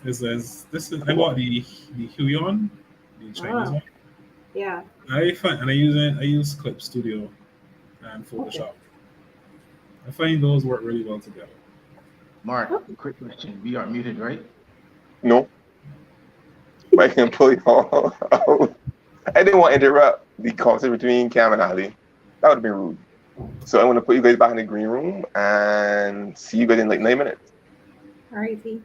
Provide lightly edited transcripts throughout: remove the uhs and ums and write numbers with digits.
This is I bought the Huion, the Chinese Ah, one. yeah. I find and I use Clip Studio and Okay. Photoshop. I find those work really well together. Mark, Okay. quick question. We are muted, right? No, but I can pull you all out. I didn't want to interrupt the conversation between Cam and Ali. That would have been rude. So I'm gonna put you guys back in the green room and see you guys in like 9 minutes. All right, see.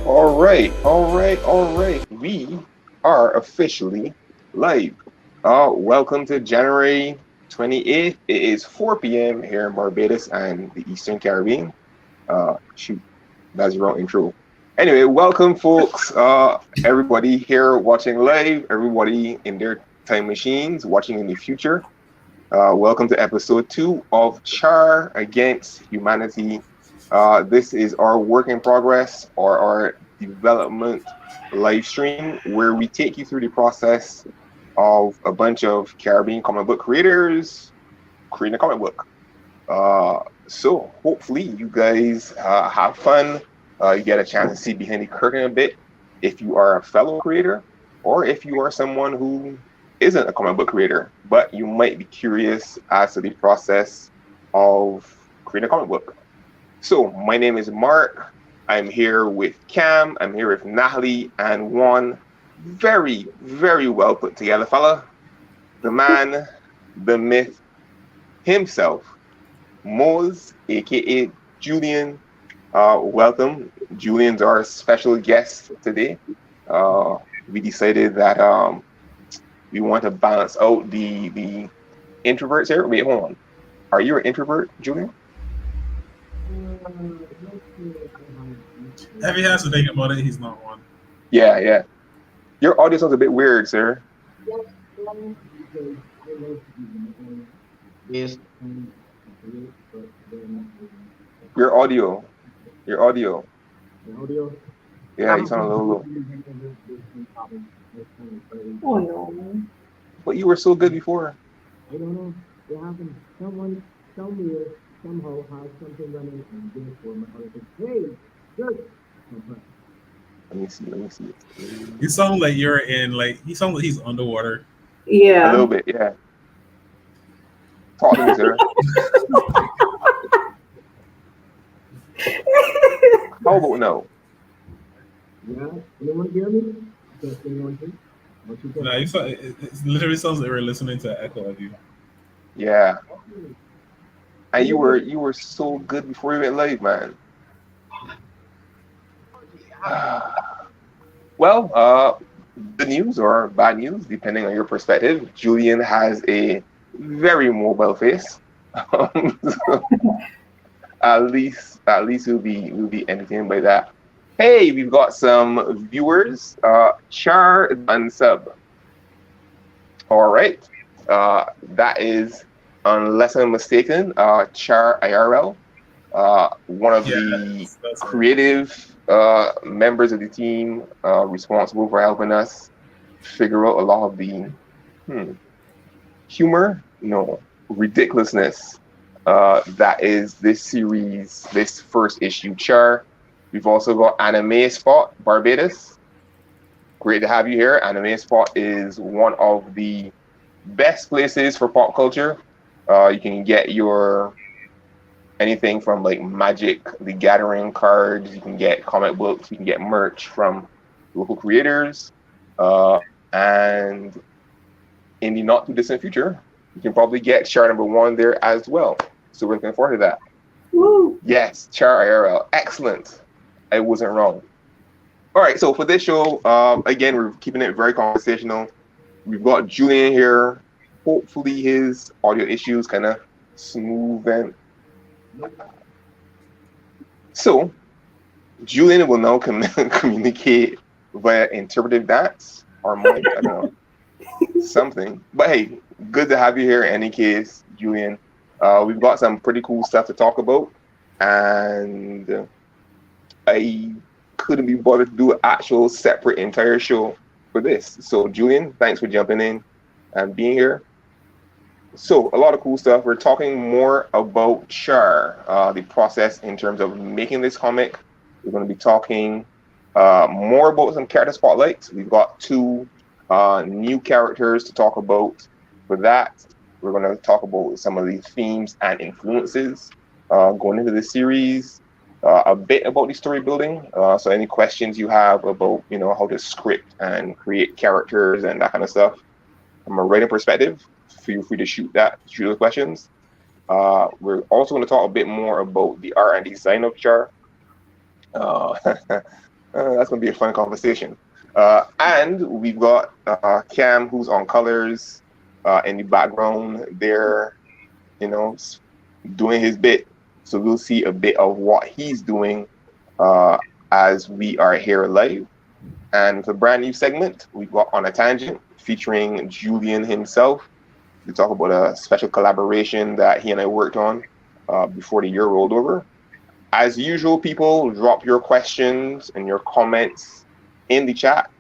All right. We are officially live. Welcome to January 28th. It is 4 p.m. here in Barbados and the Eastern Caribbean. Shoot, that's the wrong intro. Anyway, welcome, folks. Everybody here watching live, everybody in their time machines watching in the future. Welcome to episode 2 of C.H.A.R Against Humanity. This is our work in progress or our development live stream where we take you through the process of a bunch of Caribbean comic book creators creating a comic book. So hopefully you guys have fun. You get a chance to see behind the curtain a bit if you are a fellow creator or if you are someone who isn't a comic book creator, but you might be curious as to the process of creating a comic book. So my name is Mark. I'm here with Cam. I'm here with Natalie and one very, very well put together fella, the man, the myth himself, Moz, aka Julian. Welcome. Julian's our special guest today. We decided that we want to balance out the introverts here. Wait, hold on. Are you an introvert, Julian? If he has to think about it, he's not one. Yeah. Your audio sounds a bit weird, sir. Yes. Your audio. Yeah, you sound a little low. Oh no. But you were so good before. I don't know. What happened? Someone somewhere somehow has something running and therefore my other thing. Hey, good. Let me see. You sound like you're in you sound like he's underwater. Yeah. A little bit, yeah. Talk to me, sir. How about no? Yeah. Anyone hear me? Just anyone hear? No, it literally sounds like we're listening to an echo of you. Yeah. And you were so good before you went live, man. Well, good news or bad news, depending on your perspective. Julian has a very mobile face. So at least we'll be entertained by that. Hey, we've got some viewers. Char and sub. All right. That is, unless I'm mistaken, Char IRL, one of the that's right. creative members of the team responsible for helping us figure out a lot of the humor, no, ridiculousness that is this series, this first issue, Char. We've also got Anime Spot, Barbados. Great to have you here. Anime Spot is one of the best places for pop culture. You can get your anything from like Magic, the Gathering cards. You can get comic books. You can get merch from local creators. And in the not too distant future, you can probably get C.H.A.R #1 there as well. So we're looking forward to that. Woo! Yes, C.H.A.R IRL. Excellent. I wasn't wrong. All right, so for this show, again, we're keeping it very conversational. We've got Julian here. Hopefully his audio issues kind of smooth and... So, Julian will now communicate via interpretive dance or mic, I don't know, something. But hey, good to have you here in any case, Julian. We've got some pretty cool stuff to talk about, and I couldn't be bothered to do an actual separate entire show for this. So Julian, thanks for jumping in and being here. So a lot of cool stuff. We're talking more about C.H.A.R, the process in terms of making this comic. We're going to be talking more about some character spotlights. We've got two new characters to talk about. For that, we're going to talk about some of the themes and influences going into this series. A bit about the story building. So any questions you have about, how to script and create characters and that kind of stuff from a writing perspective, feel free to shoot those questions. We're also going to talk a bit more about the art and design of C.H.A.R. That's going to be a fun conversation. And we've got Cam, who's on colors in the background there, doing his bit. So we'll see a bit of what he's doing as we are here live. And for a brand new segment, we've got On a Tangent featuring Julian himself. We talk about a special collaboration that he and I worked on before the year rolled over. As usual, people, drop your questions and your comments in the chat.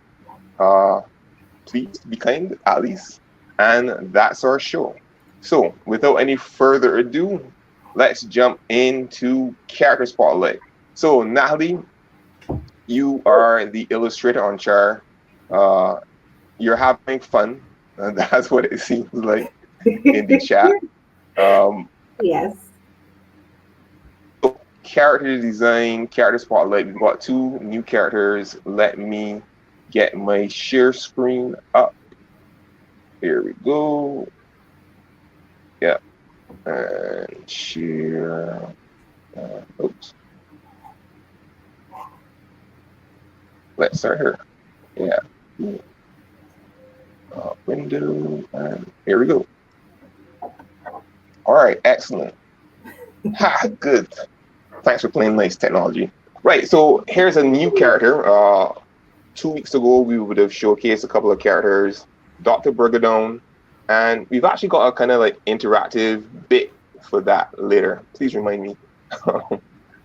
Please be kind, at least. And that's our show. So without any further ado, let's jump into character spotlight. So Natalie, you are the illustrator on C.H.A.R. You're having fun. That's what it seems like in the chat. Yes. So character design, character spotlight. We've got two new characters. Let me get my share screen up. Here we go. Yeah. And share. Oops. Let's start here. Yeah. Window, and here we go. All right, excellent. Ha, good. Thanks for playing nice technology. Right, so here's a new character. 2 weeks ago, we would have showcased a couple of characters, Dr. Burgadone, and we've actually got a kind of like interactive bit for that later. Please remind me.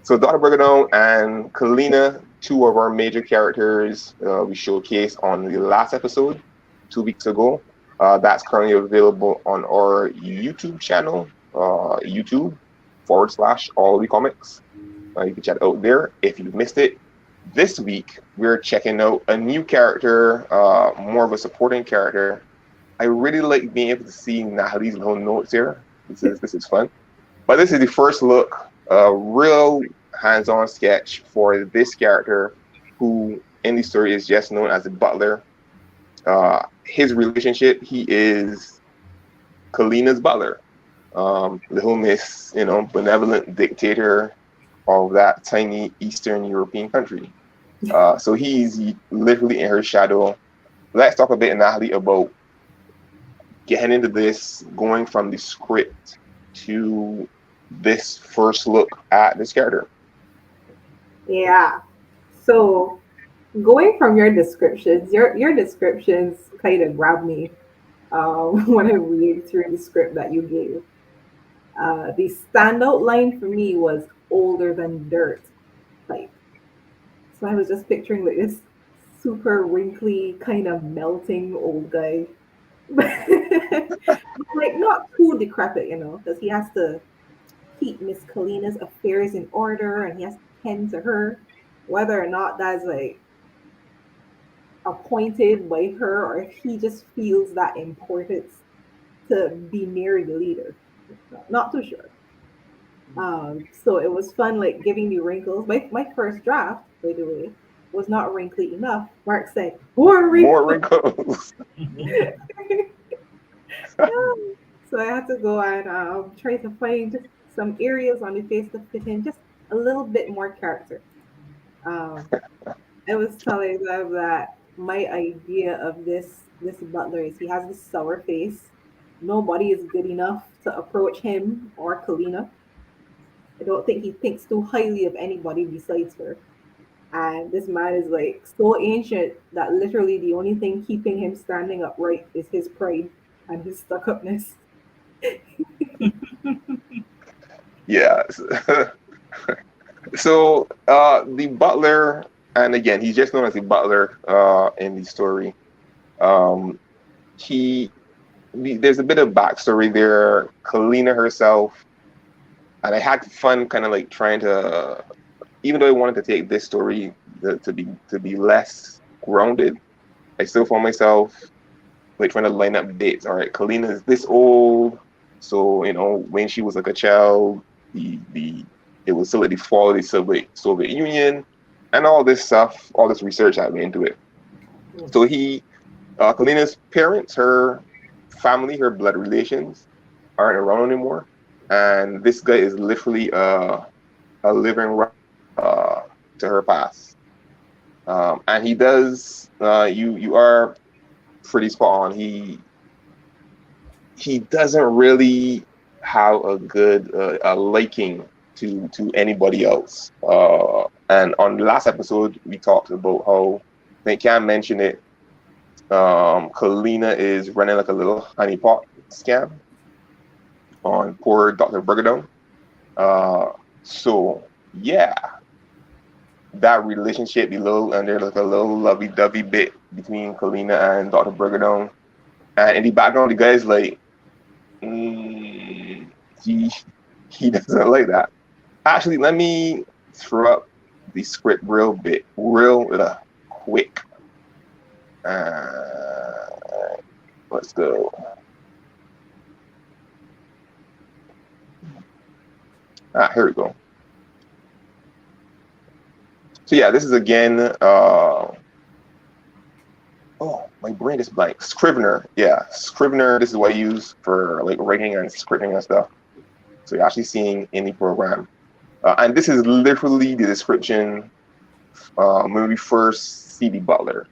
So Dr. Burgadone and Kalina, two of our major characters we showcased on the last episode 2 weeks ago. That's currently available on our YouTube channel, YouTube.com/Alluhwi Comics. You can check it out there if you've missed it. This week, we're checking out a new character, more of a supporting character. I really like being able to see Natalie's little notes here. This is fun. But this is the first look, a real hands-on sketch for this character, who in the story is just known as the butler. His relationship, he is Kalina's butler, little miss, benevolent dictator of that tiny Eastern European country. So he's literally in her shadow, let's talk a bit, Natalie, about getting into this, going from the script to this first look at this character. Yeah. So going from your descriptions, your descriptions kind of grabbed me when I read through the script that you gave. The standout line for me was older than dirt type. So I was just picturing like this super wrinkly, kind of melting old guy. Like not too decrepit, because he has to keep Miss Kalina's affairs in order and he has to tend to her, whether or not that's like appointed by her or if he just feels that importance to be near the leader. Not too sure. So it was fun, like giving me wrinkles. My first draft, by the way, was not wrinkly enough. Mark said, more More wrinkles. wrinkles. So I had to go and try to find some areas on the face to fit in just a little bit more character. Um, I was telling them that my idea of this butler is he has this sour face. Nobody is good enough to approach him or Kalina. I don't think he thinks too highly of anybody besides her. And this man is like so ancient that literally the only thing keeping him standing upright is his pride and his stuck upness. Yeah. So the butler, and again, he's just known as the butler in the story. Um, he there's a bit of backstory there. Kalina herself, and I had fun kind of like trying to, even though I wanted to take this story to be less grounded, I still found myself like trying to line up dates. All right, Kalina is this old, so when she was like a child, the it was still at the fall of the Soviet Union, and all this stuff, all this research I went into it. So Kalina's parents, her family, her blood relations aren't around anymore, and this guy is literally a living to her past. And he does. You are pretty spot on. He doesn't really have a good a liking to anybody else. And on the last episode, we talked about how they can't mention it. Kalina is running like a little honeypot scam on poor Dr. Burgadone. So yeah, that relationship below and there's like a little lovey-dovey bit between Kalina and Dr. Burgadone. And in the background, the guy's like, he doesn't like that. Actually, let me throw up the script real quick. Let's go. Here we go. So yeah, this is again. Oh, my brain is blank. Scrivener, yeah, Scrivener. This is what I use for like writing and scripting and stuff. So you're actually seeing in the program, and this is literally the description when we first see the butler.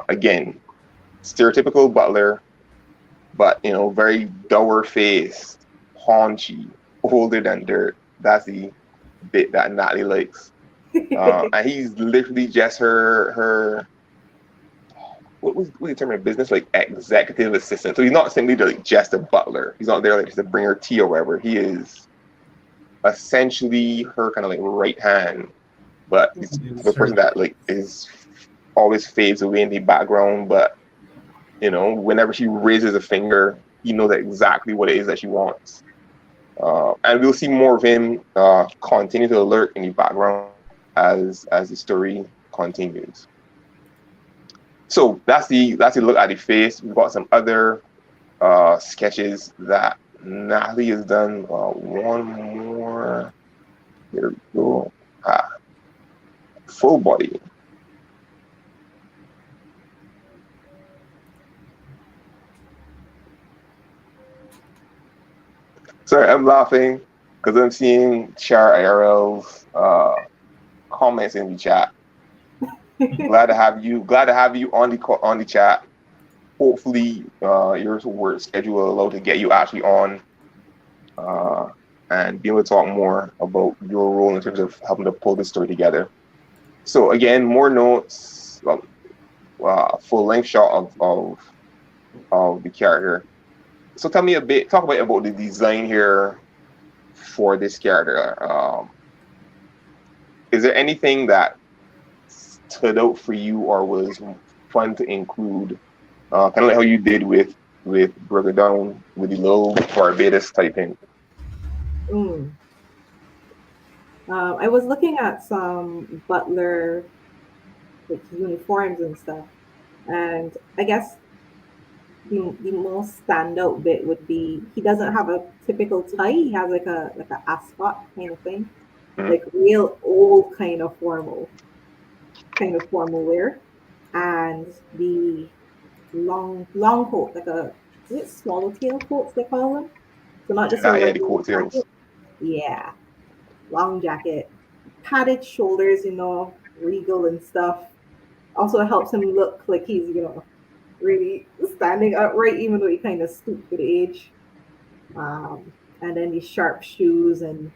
Again, stereotypical butler, but very dour faced, paunchy, older than dirt. That's the bit that Natalie likes. And he's literally just her what was the term in business, like executive assistant. So he's not simply like just a butler. He's not there like just to bring her tea or whatever. He is essentially her kind of like right hand, but he's the person that like is always fades away in the background. But whenever she raises a finger, he knows exactly what it is that she wants. And we'll see more of him continue to lurk in the background as the story continues. So that's the look at the face. We've got some other sketches that Natalie has done. One more. Here we go. Full body. Sorry, I'm laughing because I'm seeing C.H.A.R. IRL's comments in the chat. Glad to have you. Glad to have you on the chat. Hopefully, your work schedule will allow to get you actually on, and be able to talk more about your role in terms of helping to pull this story together. So again, more notes, full length shot of the character. So talk about the design here for this character. Is there anything that stood out for you or was fun to include? Kind of like how you did with Burger Down with the little Barbados typing. I was looking at some butler uniforms and stuff, and I guess the most standout bit would be he doesn't have a typical tie. He has like a ascot kind of thing, like real old kind of formal wear, and the long coat, like is it swallowtail coats they call them? So not just a the regular coattails. jacket. Yeah, long jacket, padded shoulders, regal and stuff. Also helps him look like he's, really standing upright, even though he kind of stooped with age. And then these sharp shoes and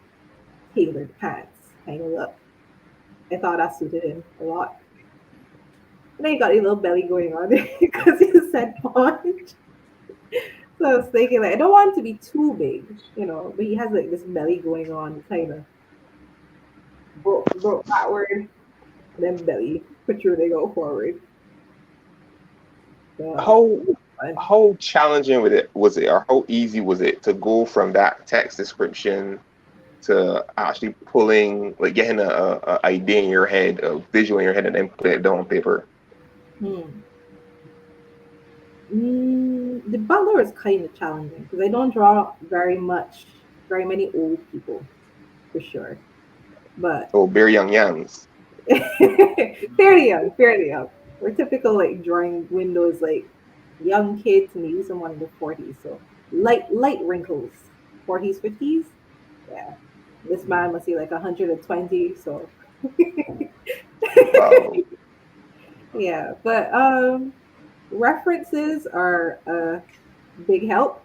tailored pants kind of look. I thought that suited him a lot. And then he got a little belly going on because he said paunch. So I was thinking, like, I don't want him to be too big, but he has like this belly going on, kind of broke backward, and then belly protruding out forward. So, how challenging was it, or how easy was it to go from that text description to actually getting a idea in your head, a visual in your head, and then put it down on paper? The butler is kind of challenging because I don't draw very many old people, for sure. But very young yams. fairly young. We're typical like drawing windows like young kids, maybe someone in the 40s. So light wrinkles, 40s, 50s. Yeah, this man must be like 120. So Wow. yeah, but references are a big help.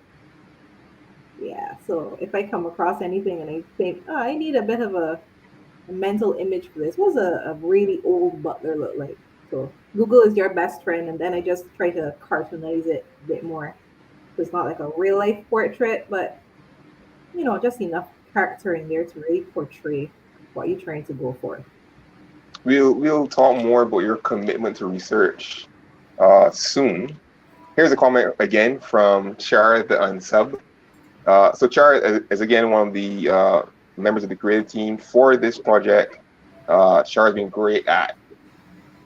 Yeah, so if I come across anything and I think, I need a bit of a mental image for this, what does a really old butler look like? So Google is your best friend, and then I just try to cartoonize it a bit more. So it's not like a real life portrait, but just enough character in there to really portray what you're trying to go for. We'll talk more about your commitment to research soon. Here's a comment again from C.H.A.R the unsub. So C.H.A.R is again one of the members of the creative team for this project. C.H.A.R has been great at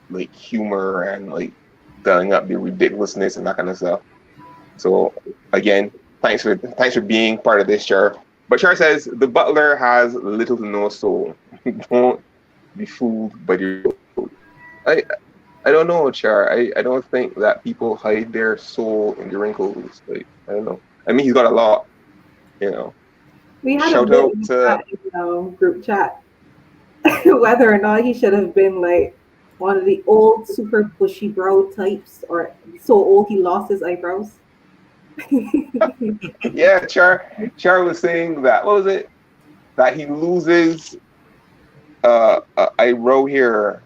like humor and like dialing up the ridiculousness and that kind of stuff. So again, thanks for being part of this, C.H.A.R. But C.H.A.R says the butler has little to no soul. Don't be fooled by the I don't know, C.H.A.R. I don't think that people hide their soul in the wrinkles. Like, I don't know. I mean, he's got a lot, We had Shout a out bit to in group chat whether or not he should have been like one of the old super bushy brow types, or so old he lost his eyebrows. yeah, C.H.A.R was saying that, what was it? That he loses eyebrow here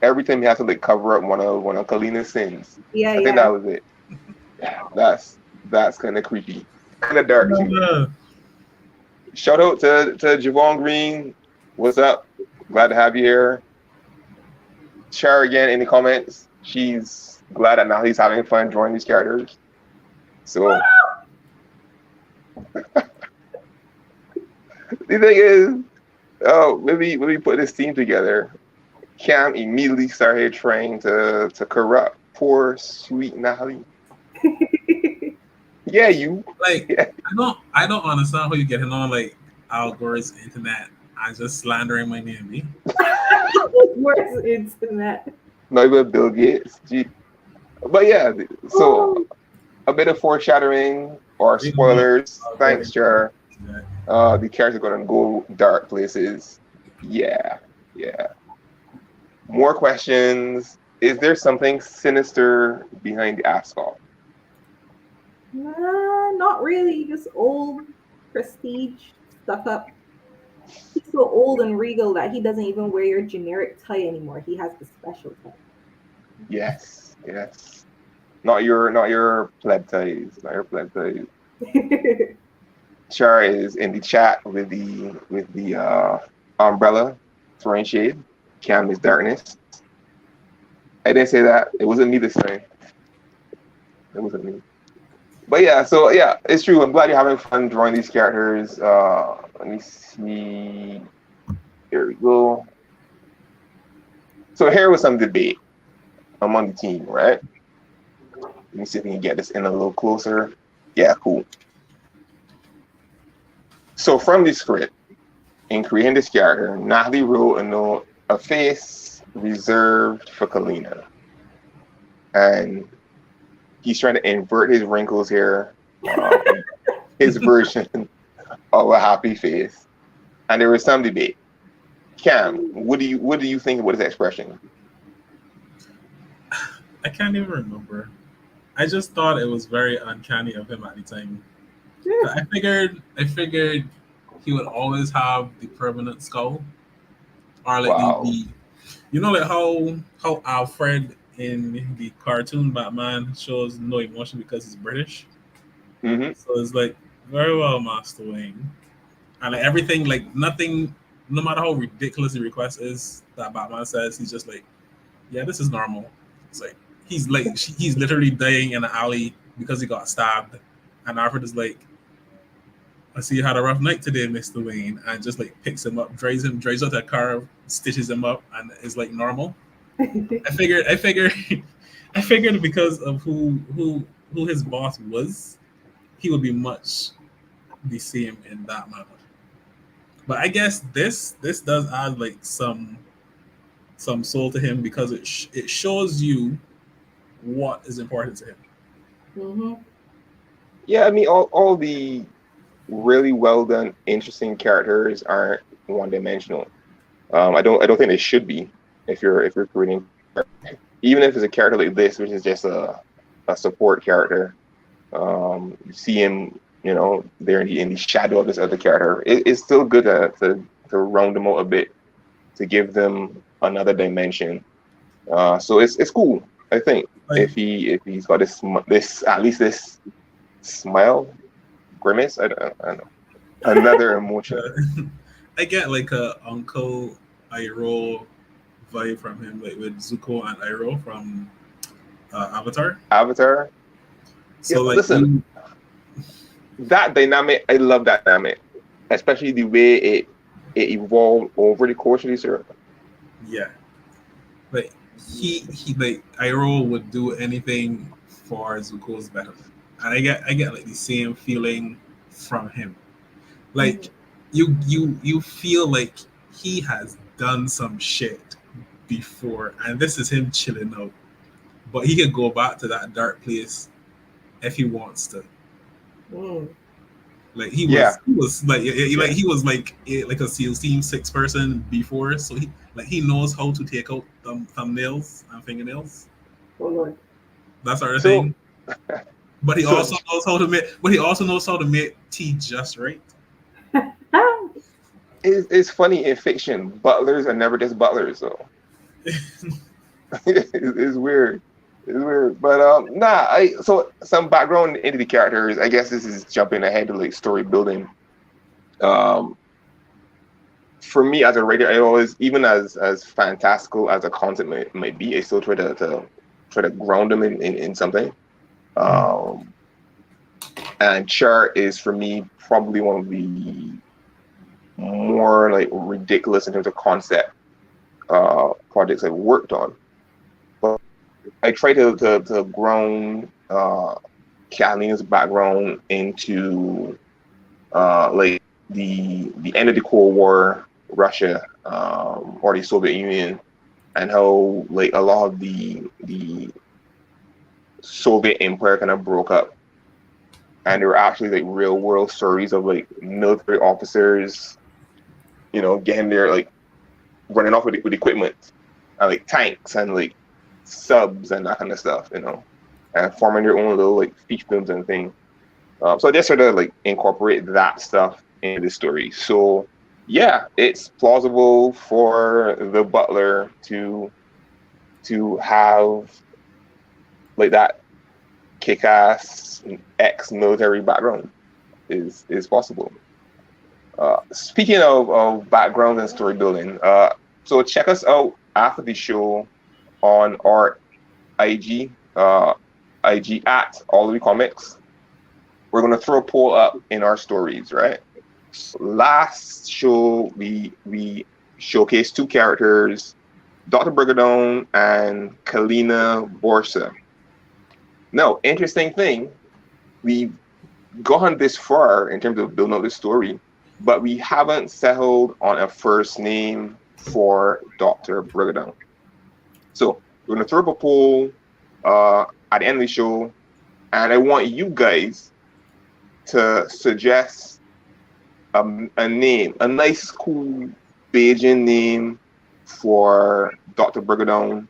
every time he has to like cover up one of Kalina's sins. Yeah, I think that was it. That's kind of creepy, kind of dark too. Shout out to Javon Green. What's up? Glad to have you here. C.H.A.R again, any comments? She's glad that Natalie's having fun drawing these characters. So the thing is, maybe put this team together. Cam immediately started trying to corrupt poor sweet Natalie. Yeah, you. Like, yeah. I don't understand how you get on like Al Gore's internet and just slandering my name. Where's internet? Not even Bill Gates. Gee. But yeah, so a bit of foreshadowing or spoilers. Thanks, C.H.A.R. The character's gonna go dark places. Yeah. More questions. Is there something sinister behind the ascot? Nah, not really. Just old prestige stuck up. He's so old and regal that he doesn't even wear your generic tie anymore. He has the special Yes, yes. Not your pleb ties. Not your pleb ties. tie. C.H.A.R is in the chat with the umbrella throwing shade. Cam is darkness. I didn't say that. It wasn't me this time. It wasn't me. But yeah, so yeah, it's true. I'm glad you're having fun drawing these characters. Let me see. Here we go. So here was some debate among the team, right? Let me see if we can get this in a little closer. Yeah, cool. So from the script, in creating this character, Natalie wrote a note, a face reserved for Kalina. And he's trying to invert his wrinkles here, his version of a happy face. And there was some debate. Cam, what do you think about his expression? I can't even remember. I just thought it was very uncanny of him at the time. Yeah. I figured he would always have the permanent skull, or like Wow. the you know, like how Alfred in the cartoon Batman shows no emotion because he's British. Mm-hmm. So it's like, very well, Master Wayne, and like everything, like nothing, no matter how ridiculous the request is that Batman says, he's just like, yeah, this is normal. It's like he's literally dying in an alley because he got stabbed, and Alfred is like, I see you had a rough night today, Mr. Wayne, and just like picks him up, drives out a car, stitches him up, and is like normal. I figured I figured because of who his boss was, he would be much the same in that manner. But I guess this does add like some soul to him because it shows you what is important to him. Mm-hmm. Yeah, I mean, all the really well done, interesting characters aren't one dimensional. I don't think they should be. If you're creating, even if it's a character like this, which is just a support character, you see him, there in the shadow of this other character. It's still good to round them out a bit, to give them another dimension. So it's cool. I think if he's got this at least this smile, grimace. I don't know. Another emotion. I get like a Uncle Iroh vibe from him, like with Zuko and Iroh from Avatar. Avatar. So yeah, like, listen, that dynamic, I love that dynamic, especially the way it evolved over the course of the series. Yeah, like he like Iroh would do anything for Zuko's betterment, and I get like the same feeling from him. Like you feel like he has done some shit before, and this is him chilling out. But he could go back to that dark place if he wants to. Like he was like he was like a SEAL Team 6 person before, so he knows how to take out thumbnails and fingernails. Oh Lord. That sort of thing. But he also knows how to make tea just right. It's funny in fiction, butlers are never just butlers, though. It's weird. It's weird. But so some background into the characters. I guess this is jumping ahead to like story building. For me as a writer, I always, even as fantastical as a concept might be, I still try to ground them in something. And C.H.A.R is for me probably one of the more like ridiculous in terms of concept projects I've worked on. But I try to ground Kalina's background into like the end of the Cold War Russia or the Soviet Union, and how like a lot of the Soviet Empire kind of broke up. And there were actually like real world stories of like military officers, getting there, like running off with equipment like tanks and like subs and that kind of stuff, you know, and forming your own little like fiefdoms and things. So I just sort of like incorporate that stuff in the story. So yeah, it's plausible for the butler to have like that kick-ass ex-military background is possible. Speaking of background and story building, so check us out after the show on our IG at Alluhwi Comics. We're gonna throw a poll up in our stories, right? So last show we showcased two characters, Dr. Brigadone and Kalina Borsa. Now, interesting thing, we've gone this far in terms of building out the story, but we haven't settled on a first name for Dr. Brigadone. So we're gonna throw up a poll at the end of the show, and I want you guys to suggest a name, a nice, cool Bajan name for Dr. Brigadone.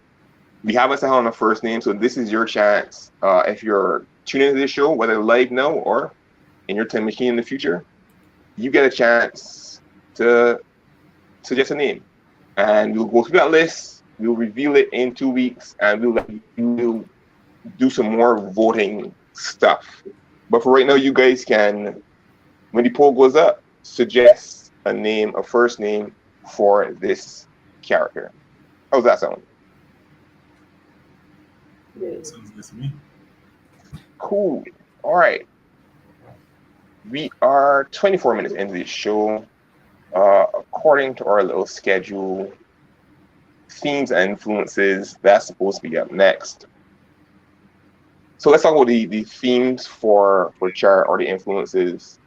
We haven't settled on a first name, so this is your chance. If you're tuning into this show, whether live now or in your time machine in the future, you get a chance to suggest a name. And we'll go through that list, we'll reveal it in 2 weeks, and we'll do some more voting stuff. But for right now, you guys can, when the poll goes up, suggest a name, a first name for this character. How's that sound? Sounds good to me. Cool. All right. We are 24 minutes into the show. According to our little schedule, themes and influences, that's supposed to be up next. So let's talk about the themes for C.H.A.R or the influences.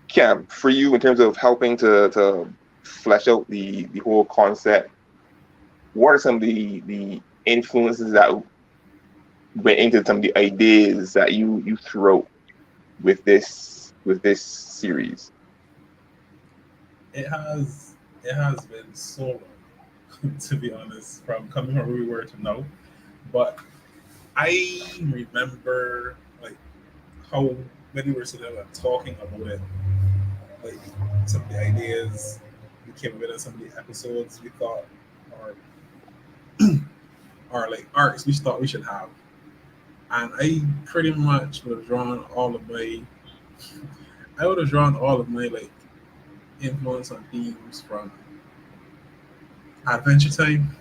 Cam, for you in terms of helping to flesh out the whole concept, what are some of the influences that went into some of the ideas that you threw out with this series? It has been so long, to be honest, from coming from where we were to now. But I remember like how when we were sitting there talking about it, like some of the ideas we came up with in some of the episodes we thought are like arcs we thought we should have. And I pretty much would have drawn all of my like influence on themes from Adventure Time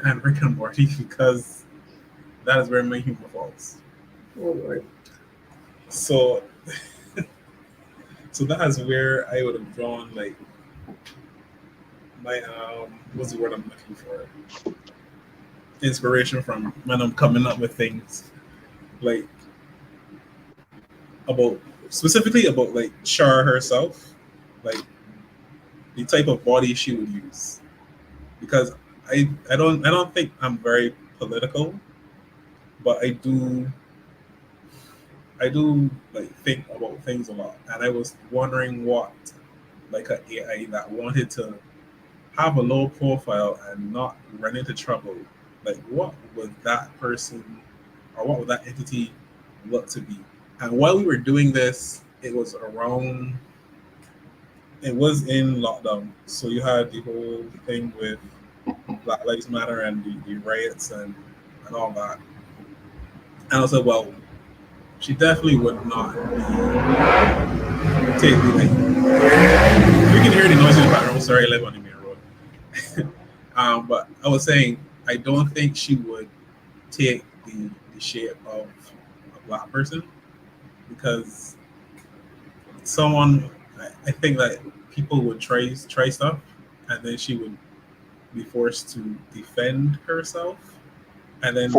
and Rick and Morty, because that is where my humor falls. Oh Lord. So that is where I would have drawn like my what's the word I'm looking for? Inspiration from when I'm coming up with things like specifically about like C.H.A.R herself, like the type of body she would use. Because I don't think I'm very political, but I do like think about things a lot. And I was wondering what like an AI that wanted to have a low profile and not run into trouble, like what would that person or what would that entity look to be? And while we were doing this, it was in lockdown. So you had the whole thing with Black Lives Matter and the riots and all that. And I said, well, she definitely would not be taking like you can hear the noise in the background. Sorry, I live on the main road. But I was saying I don't think she would take the shape of a Black person, because I think that people would try stuff and then she would be forced to defend herself, and then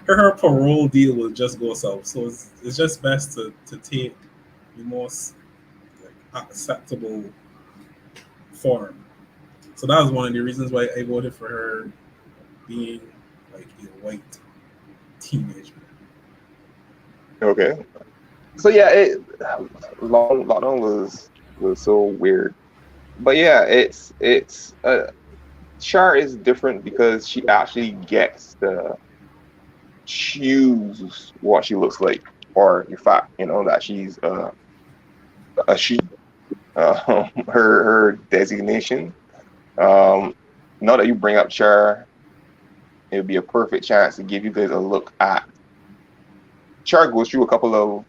her parole deal will just go south. So it's just best to take the most like acceptable form. So that was one of the reasons why I voted for her being like a white teenager. Okay. So yeah, lockdown was so weird. But yeah, C.H.A.R is different because she actually gets to choose what she looks like, or in fact, that she's a she. Her designation. Um, Now that you bring up C.H.A.R, it would be a perfect chance to give you guys a look at. C.H.A.R goes through a couple of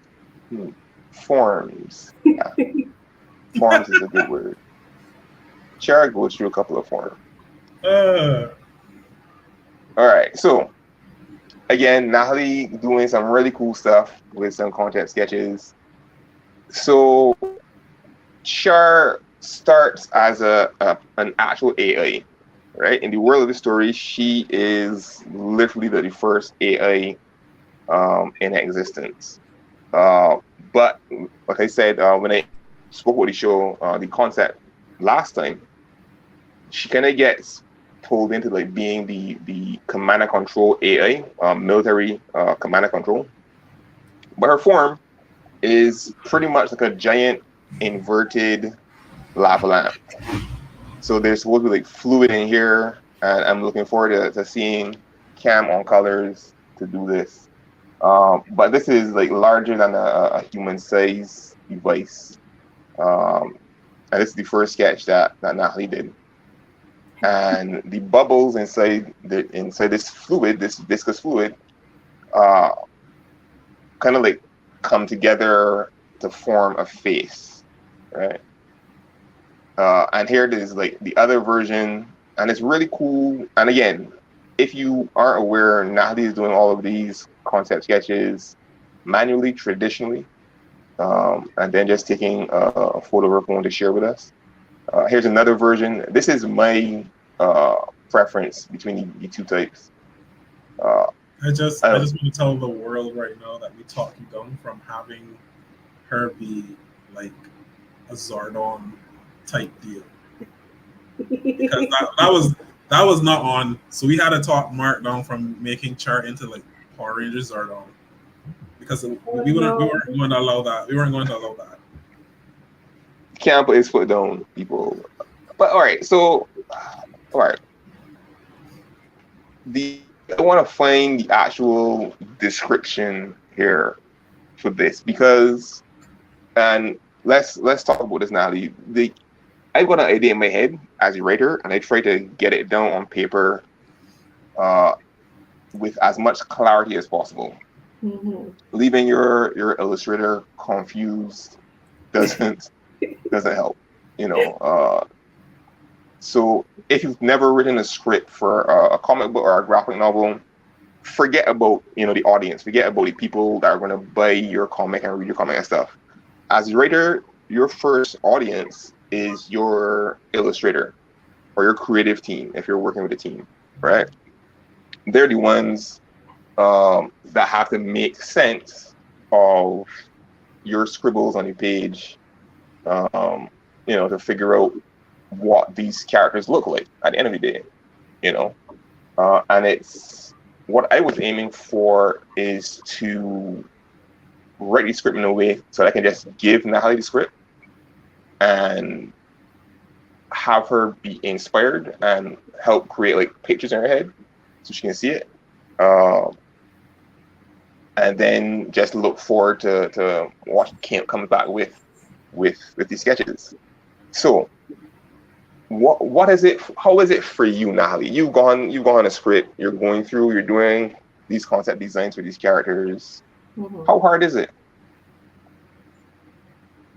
forms. Yeah, forms is a good word. C.H.A.R goes through a couple of forms. Uh, All right, so again, Natalie doing some really cool stuff with some concept sketches. So C.H.A.R starts as an actual AI, right? In the world of the story, she is literally the first AI in existence. Uh, but like I said, when I spoke with the show, the concept last time, she kind of gets pulled into like being the command and control AI, military command and control. But her form is pretty much like a giant inverted lava lamp. So there's supposed to be like fluid in here, and I'm looking forward to seeing Cam on colors to do this. But this is like larger than a human size device. And this is the first sketch that Natalie did. And the bubbles inside this fluid, this viscous fluid, uh, kind of like come together to form a face, right? And here it is, like the other version, and it's really cool. And again, if you aren't aware, Natalie is doing all of these concept sketches manually, traditionally, and then just taking a photo of her phone to share with us. Here's another version. This is my preference between the two types. Uh, I just want to tell the world right now that we talked you down from having her be like a Zardon type deal, because that was not on. So we had to talk Mark down from making C.H.A.R into like Power Rangers Zardon, because we weren't going to allow that. We weren't going to allow that. Can't put his foot down, people. But all right, so all right. I want to find the actual description here for this, because, and let's talk about this now. I've got an idea in my head as a writer, and I try to get it down on paper with as much clarity as possible. Mm-hmm. Leaving your illustrator confused doesn't help, So if you've never written a script for a comic book or a graphic novel, forget about the audience, forget about the people that are going to buy your comic and read your comic and stuff. As a writer, your first audience is your illustrator or your creative team if you're working with a team, right? They're the ones that have to make sense of your scribbles on your page, to figure out what these characters look like at the end of the day, and it's what I was aiming for is to write the script in a way so I can just give Natalie the script and have her be inspired and help create like pictures in her head so she can see it, and then just look forward to what Kent comes back with these sketches. So what is it? How is it for you, Natalie? You've gone a script. You're going through. You're doing these concept designs for these characters. Mm-hmm. How hard is it?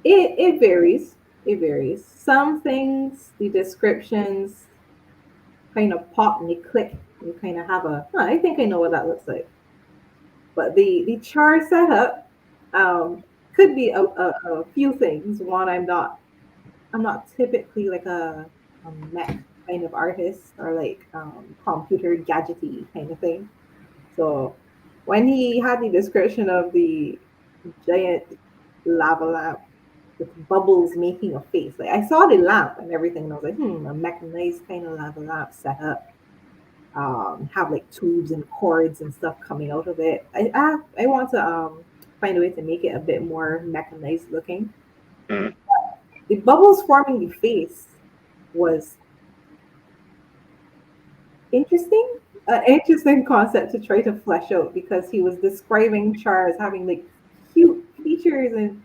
It varies. It varies. Some things, the descriptions kind of pop and they click. You kind of have I think I know what that looks like. But the C.H.A.R setup could be a few things. One, I'm not typically like a mech kind of artist or like computer gadgety kind of thing. So when he had the description of the giant lava lamp with bubbles making a face, like I saw the lamp and everything, and I was like, a mechanized kind of lava lamp set up. Have like tubes and cords and stuff coming out of it. I want to find a way to make it a bit more mechanized looking. Mm. The bubbles forming the face was interesting. An interesting concept to try to flesh out because he was describing Char as having like cute features and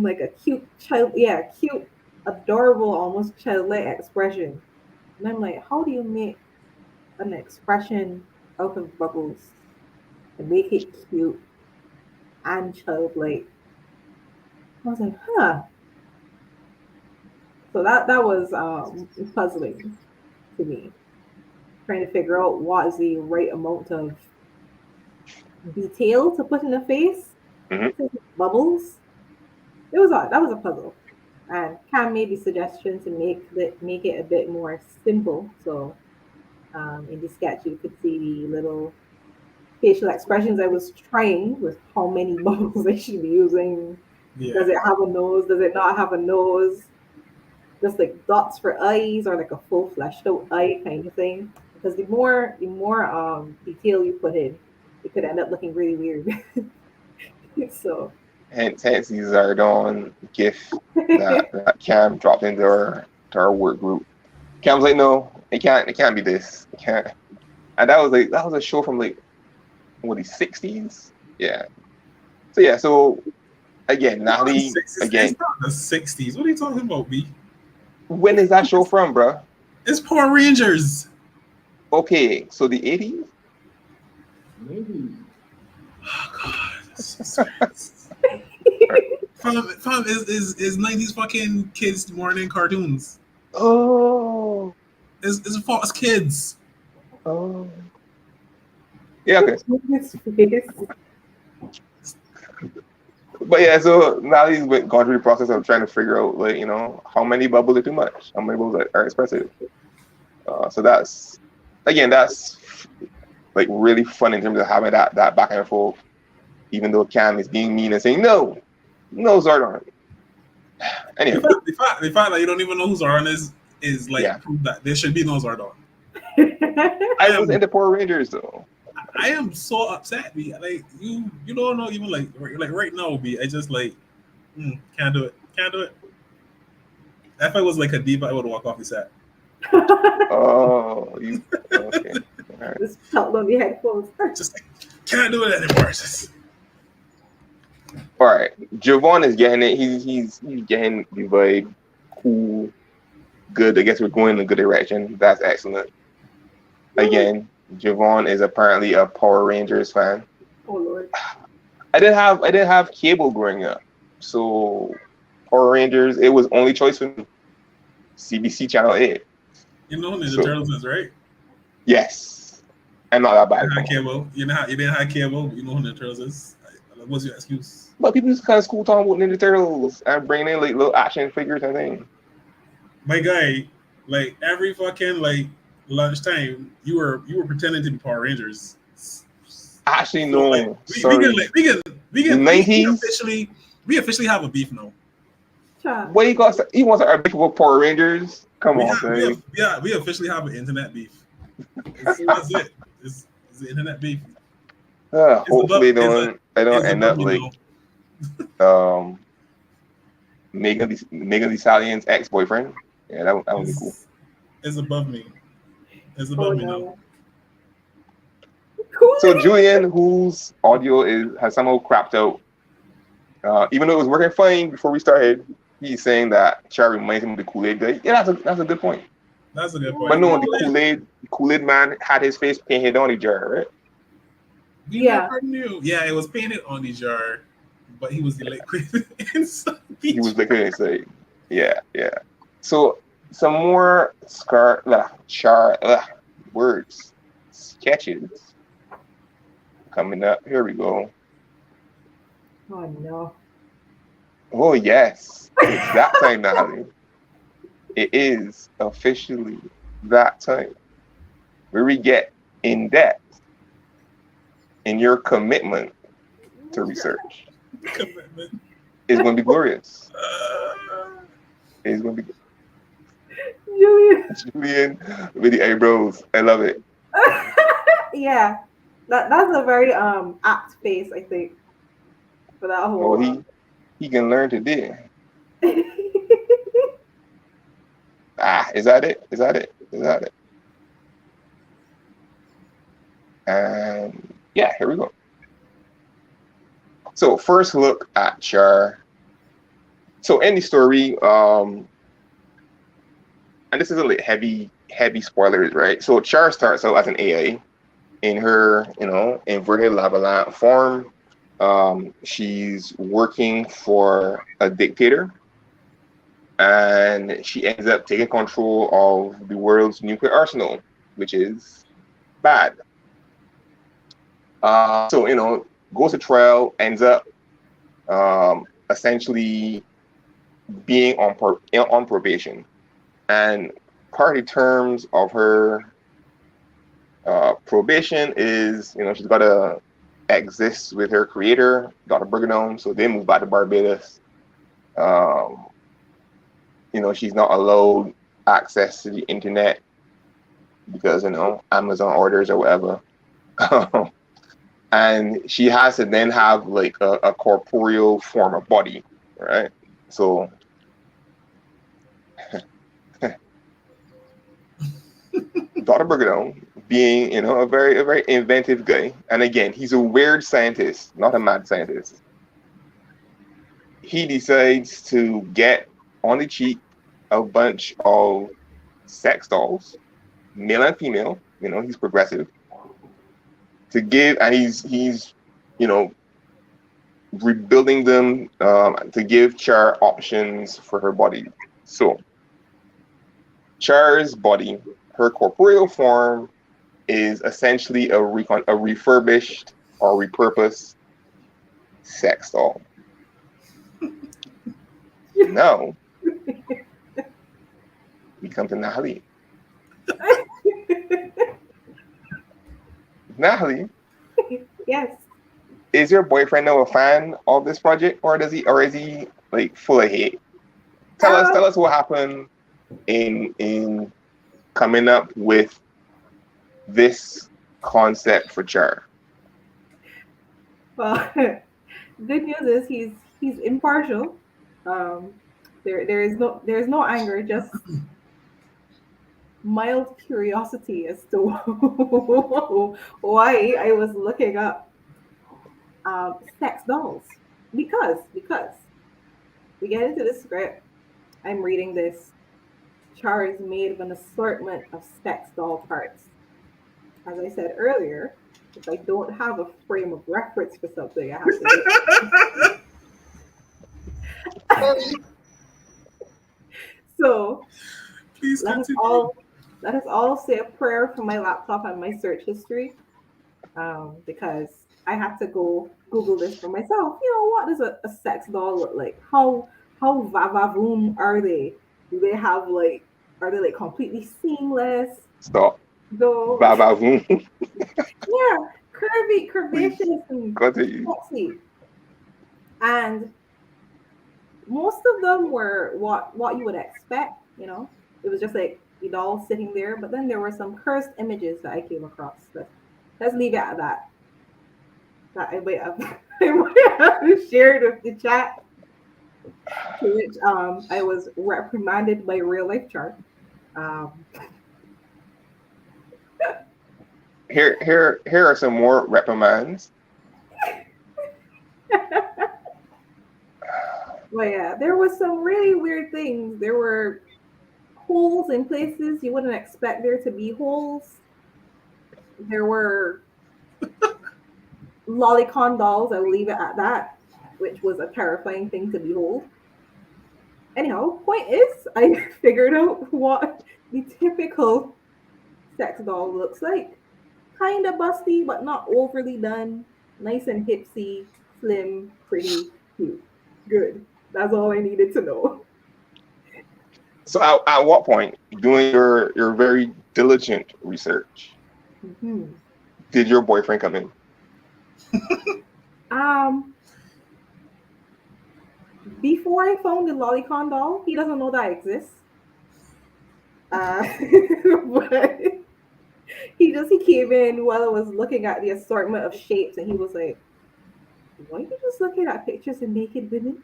like a cute child, yeah, cute, adorable, almost childlike expression. And I'm like, how do you make an expression out of bubbles and make it cute and childlike? I was like, huh. So that was puzzling to me, trying to figure out what is the right amount of detail to put in the face. Mhm. Bubbles. It was that was a puzzle. And Cam made the suggestion to make it a bit more simple. So in the sketch, you could see the little facial expressions I was trying with how many bubbles I should be using. Yeah. Does it have a nose? Does it not have a nose? Just like dots for eyes or like a full fleshed out eye kind of thing. Because the more detail you put in, it could end up looking really weird. So Hence the Zardon gift that Cam dropped into our work group. Cam's like, no, it can't be this. It can't. And that was a show from like what, the 60s? Yeah. So again, Natalie, again. It's not the 60s. What are you talking about, B? When is that show from, bro? It's Power Rangers. Okay, so the 80s? Maybe. Oh God. Fam, is 90s fucking kids more than cartoons? Oh. It's Fox Kids. Oh. Yeah, okay. his face. But yeah, so now he's gone through the process of trying to figure out, like, how many bubbles are too much, how many bubbles are expressive. So that's like really fun in terms of having that back and forth, even though Cam is being mean and saying no Zardon. Anyway, The fact that you don't even know who Zardon is like proof that there should be no Zardon. I was into Power Rangers though. I am so upset, B. Like you don't know even like right now, B. I just like can't do it. If I was like a diva, I would walk off the set. Oh, you okay? All right. Just felt on the headphones. Just like, can't do it anymore. Just All right, Javon is getting it. He's getting the vibe. Cool, good. I guess we're going in a good direction. That's excellent. Again, Javon is apparently a Power Rangers fan. Oh Lord. I didn't have cable growing up, so Power Rangers, it was only choice for me. CBC Channel 8. you know Ninja Turtles is, right? Yes, and not that bad. You didn't have cable. You didn't have cable. But you know who Ninja Turtles is. What's your excuse? But people just kind of school talking about Ninja Turtles and bringing in like little action figures and things. My guy, like every fucking like lunchtime, you were pretending to be Power Rangers. Actually, So, no. like, Sorry. we officially have a beef now. Cha. What he wants our beef with Power Rangers? Come on, son. We officially have an internet beef. That's it. It's the internet beef. Hopefully they don't end up like Megan Thee Stallion's ex-boyfriend. Yeah, that would be cool. It's above me. It's above me now. Cool. So Julian, whose audio has somehow crapped out, even though it was working fine before we started, he's saying that C.H.A.R reminds him of the Kool-Aid guy. Yeah, that's a good point. That's a good point. But no, the Kool-Aid man had his face painted on the jar, right? We never knew. Yeah, it was painted on the jar, but he was the liquid inside. He was liquid inside. Yeah. So some more C.H.A.R words, sketches coming up. Here we go. Oh no. Oh yes, it's that time, Natalie. It is officially that time where we get in depth in your commitment to research. Commitment. It's going to be glorious. It's going to be Julian with the eyebrows. I love it. Yeah, that's a very apt face, I think, for that whole. Oh, he can learn to do. Is that it? Is that it? Is that it? And yeah, here we go. So first look at C.H.A.R. So in the story, and this is a little heavy spoilers, right? So C.H.A.R. starts out as an AI in her, inverted lava lamp form. She's working for a dictator, and she ends up taking control of the world's nuclear arsenal, which is bad. So goes to trial, ends up essentially being on probation, and part of the terms of her probation is she's got to exist with her creator, Dr. Bergadone. So they move back to Barbados. She's not allowed access to the internet because Amazon orders or whatever. And she has to then have like a corporeal form of body, right? So Dr. Bergadone, being a very inventive guy, and again, he's a weird scientist, not a mad scientist. He decides to get on the cheap a bunch of sex dolls, male and female. He's progressive. To give, and he's rebuilding them to give C.H.A.R. options for her body. So C.H.A.R.'s body, her corporeal form, is essentially a refurbished or repurposed sex doll. Now we come to Natalie. Natalie, Yes. is your boyfriend now a fan of this project, or is he like full of hate? Tell us what happened in coming up with this concept for C.H.A.R. Well, good news is he's impartial. There's no anger, just mild curiosity as to why I was looking up sex dolls. Because we get into the script, I'm reading this. C.H.A.R. is made of an assortment of sex doll parts. As I said earlier, if I don't have a frame of reference for something, I have to. So Please let us all say a prayer for my laptop and my search history, because I had to go Google this for myself. What does a sex doll look like? How vavavoom are they? Do they have are they completely seamless? Stop. Though, Babavoom. yeah, curvaceous, and Continue. sexy. And most of them were what you would expect. It was just like the doll sitting there. But then there were some cursed images that I came across. Let's leave it at that. That I might have shared with the chat, to which I was reprimanded by real life C.H.A.R. Here are some more reprimands. But yeah, there was some really weird things. There were holes in places you wouldn't expect there to be holes. There were lolicon dolls, I'll leave it at that, which was a terrifying thing to behold. Anyhow, point is, I figured out what the typical sex doll looks like. Kind of busty, but not overly done. Nice and hipsy, slim, pretty, cute. Good. That's all I needed to know. So at what point, doing your very diligent research, did your boyfriend come in? Before I found the lolicon doll, he doesn't know that exists. But he came in while I was looking at the assortment of shapes, and he was like, "Why are you just looking at pictures of naked women?"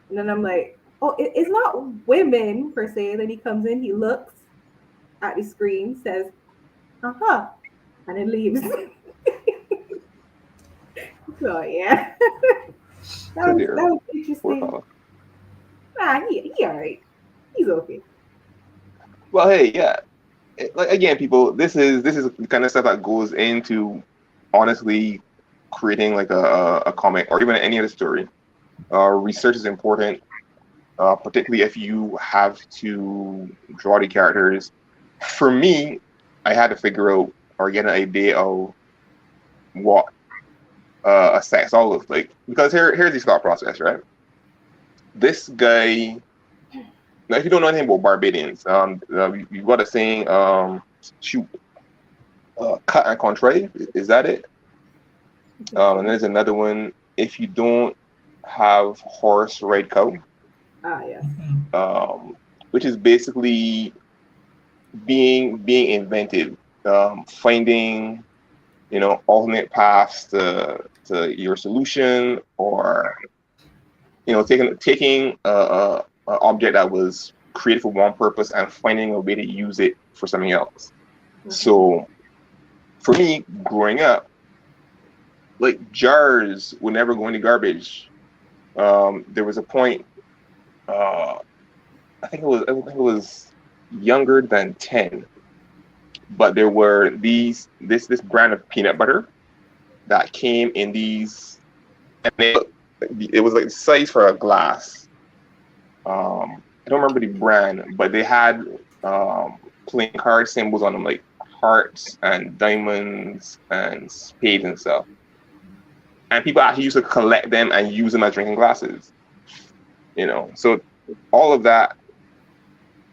And then I'm like, oh, it's not women per se. Then he comes in, he looks at the screen, says, "Uh-huh," and then leaves. So yeah, So that there, was poor interesting. fella. Nah, he all right. He's okay. Well, hey, yeah. Like again, people, this is the kind of stuff that goes into honestly creating like a comic or even any other story. Research is important, particularly if you have to draw the characters. For me, I had to figure out or get an idea of what a sex all looks like because here's the thought process, right? This guy. Now, if you don't know anything about Barbadians, you got a saying, shoot, cut and contrive. Is that it? And there's another one. If you don't have horse, ride cow, Ah, yes. which is basically being inventive, finding alternate paths to your solution, or taking a object that was created for one purpose and finding a way to use it for something else. So for me, growing up, like jars would never go in the garbage. There was a point, I think it was younger than 10, but there were this brand of peanut butter that came in these, and it was like the size for a glass. I don't remember the brand, but they had playing card symbols on them, like hearts and diamonds and spades and stuff. And people actually used to collect them and use them as drinking glasses. So all of that,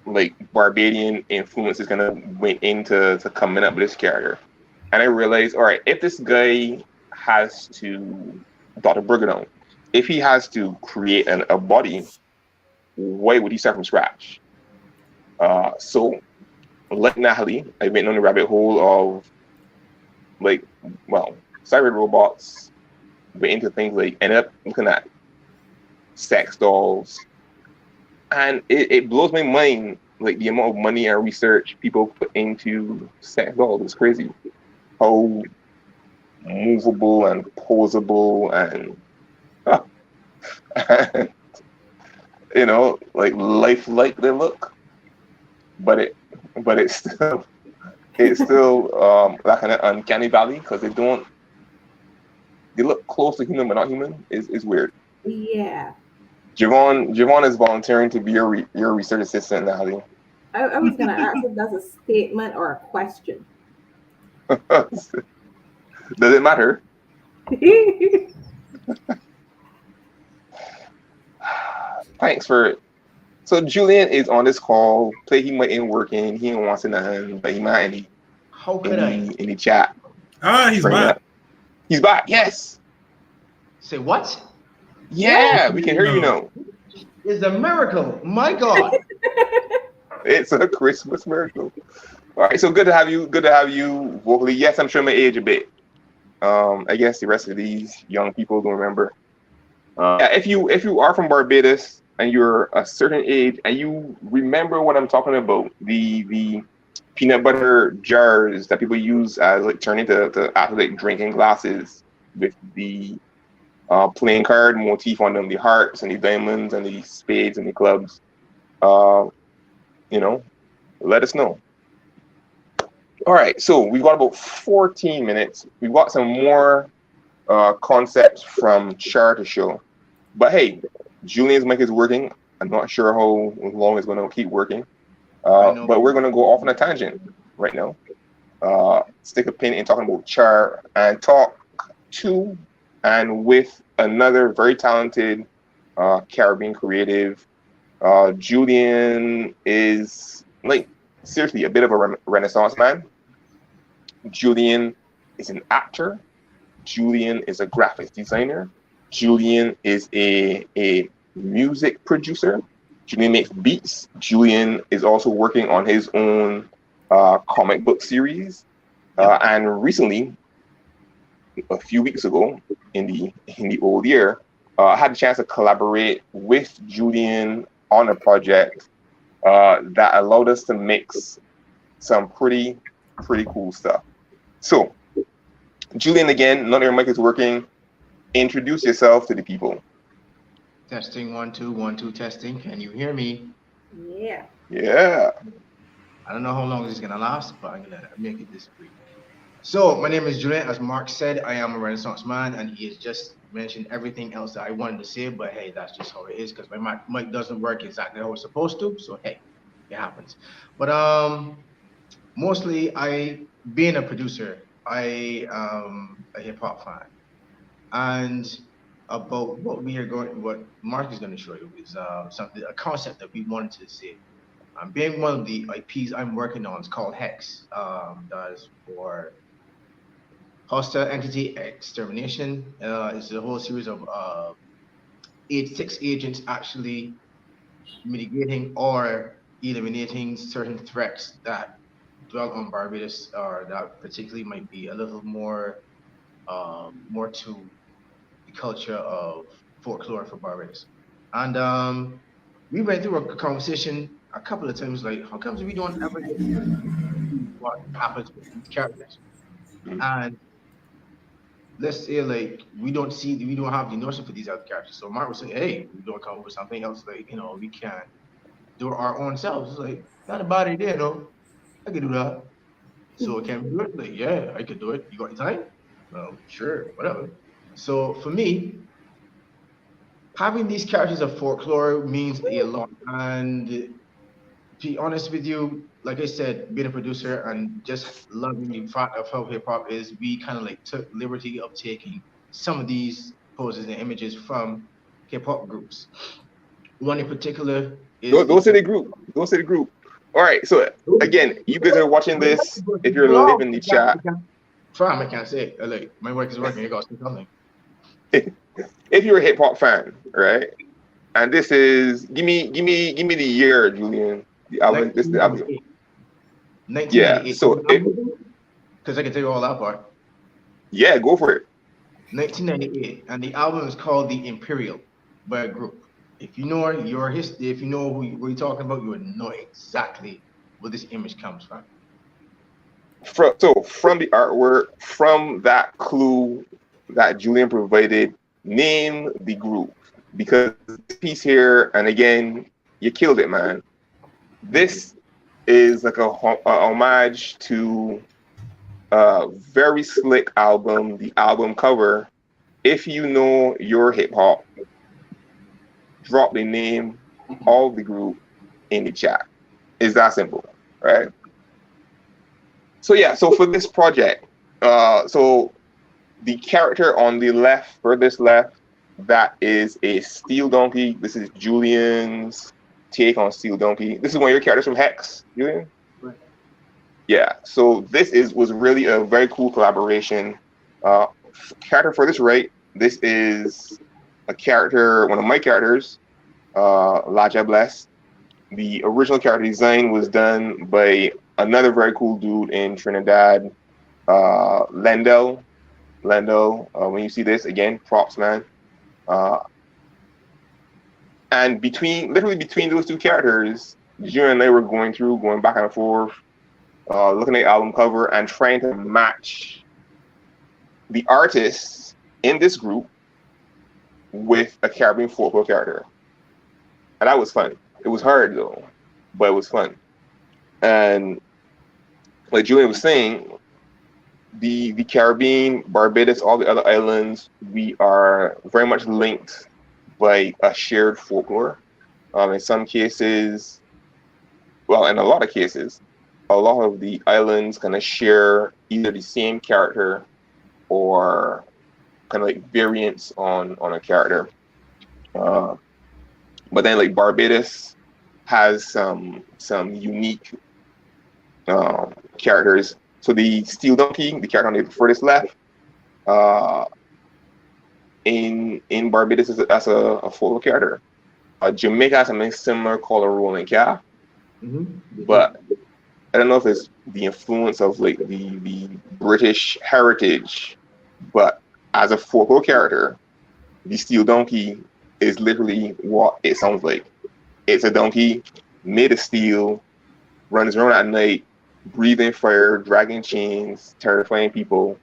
like Barbadian influence, is gonna went into coming up with this character. And I realized, all right, if this guy has to, Dr. Burgadon, if he has to create a body, why would he start from scratch? So, like Natalie, I went on the rabbit hole of cyber robots, went into things like ended up looking at sex dolls, and it blows my mind, like the amount of money and research people put into sex dolls. It's crazy how movable and posable and like lifelike they look, but it's still that kind of uncanny valley because they look close to human but not human. Is weird. Yeah. Javon is volunteering to be your research assistant, Natalie. I was gonna ask if that's a statement or a question. Does it matter? Thanks for it. So Julian is on this call. He might ain't working. He ain't wants nothing, but he might in the chat. He's back. He's back. Yes. Say what? Yeah, we can hear you now. It's a miracle. My God. It's a Christmas miracle. All right, so good to have you. Good to have you vocally. Yes, I'm sure my age a bit. I guess the rest of these young people don't remember. If you are from Barbados and you're a certain age and you remember what I'm talking about, the peanut butter jars that people use as like turning to athletic drinking glasses with the playing card motif on them, the hearts and the diamonds and the spades and the clubs. Let us know. All right, so we've got about 14 minutes. We've got some more concepts from C.H.A.R to show. But hey, Julian's mic is working. I'm not sure how long it's going to keep working. But we're going to go off on a tangent right now. Stick a pin in talking about C.H.A.R and talk to and with another very talented Caribbean creative. Julian is seriously a bit of a renaissance man. Julian is an actor. Julian is a graphics designer. Julian is a music producer. Julian makes beats. Julian is also working on his own comic book series. And recently, a few weeks ago, in the old year, I had a chance to collaborate with Julian on a project that allowed us to mix some pretty cool stuff. So, Julian, again, none of your mic is working. Introduce yourself to the people. Testing 1 2 1 2 testing. Can you hear me? Yeah. Yeah. I don't know how long this is gonna last, but I'm gonna make it this brief. So my name is Julian. As Mark said, I am a Renaissance man, and he has just mentioned everything else that I wanted to say. But hey, that's just how it is because my mic doesn't work exactly how it's supposed to. So hey, it happens. But mostly being a producer, I am a hip hop fan, and about what Mark is going to show you is a concept that we wanted to say. Being one of the IPs I'm working on is called Hex. That is for hostile entity extermination. It's a whole series of 6 agents actually mitigating or eliminating certain threats that dwell on Barbados, or that particularly might be a little more to the culture of folklore for Barbados. And we went through a conversation a couple of times, like, how comes we don't ever get to see what happens with these characters? And let's say, like, we don't have the notion for these other characters. So Mark was saying, hey, we don't come up with something else, like, we can do our own selves. It's like, not a bad idea, I could do that. So can we do it? Like, yeah, I could do it. You got the time? Well, sure, whatever. So for me, having these characters of folklore means a lot. And to be honest with you, like I said, being a producer and just loving the fact of how hip hop is, we kind of like took liberty of taking some of these poses and images from hip hop groups. One in particular is Don't say the group. Don't say the group. All right. So again, you guys are watching this. If you're live in the chat, I can't say it. Like, my work is working. You got to say something. If you're a hip hop fan, right? And this is give me the year, Julian. The album. This is the album. 1998. Yeah. So because I can tell you all that part. Yeah, go for it. 1998, and the album is called The Imperial by a group. If you know your history, if you know what you're talking about, you would know exactly where this image comes from. From the artwork, from that clue that Julian provided, name the group, because this piece here, and again, you killed it, man. This is like a homage to a very slick album. The album cover, if you know your hip hop, drop the name of the group in the chat. It's that simple, right? So yeah, so for this project, so the character on the left, furthest left, that is a steel donkey. This is Julian's take on steel donkey. This is one of your characters from Hex, Julian? Right. Yeah, so this was really a very cool collaboration. Character furthest right, this is a character, one of my characters, Laja Bless. The original character design was done by another very cool dude in Trinidad, Lendell. When you see this, again, props, man. And literally between those two characters, Julian and I were going back and forth, looking at the album cover and trying to match the artists in this group with a Caribbean folklore character. And that was fun. It was hard though, but it was fun. And like Julian was saying, the Caribbean, Barbados, all the other islands, we are very much linked by a shared folklore. In some cases, well, in a lot of cases, a lot of the islands kind of share either the same character or kind of like variants on a character. But then like Barbados has some unique characters. So the steel donkey, the character on the furthest left, in Barbados is as a folklore character. Jamaica has something similar called a rolling calf. Mm-hmm. But I don't know if it's the influence of like the British heritage, but as a folklore character, the steel donkey is literally what it sounds like. It's a donkey made of steel, runs around at night, breathing fire, dragging chains, terrifying people.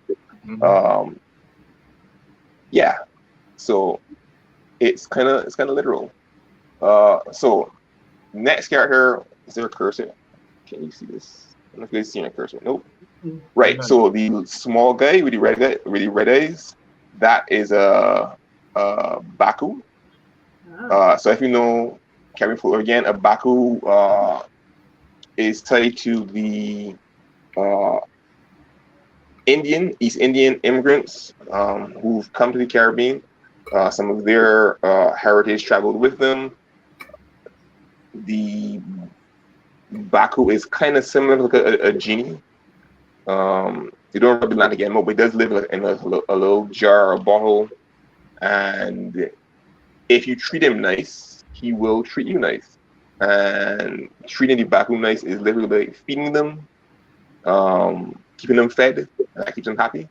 Yeah, so it's kind of literal. So next character, is there a cursor? Can you see this? I don't know if you guys see a cursor. Nope. Right. So the small guy with the red eyes, that is a Baku. So if you know Caribbean folklore again, a Baku is tied to the East Indian immigrants who've come to the Caribbean. Some of their heritage traveled with them. The Baku is kind of similar to a genie. They don't rub the land again, but it does live in a little jar or bottle. And if you treat him nice, he will treat you nice. And treating the Baku nice is literally like feeding them, keeping them fed, and that keeps them happy.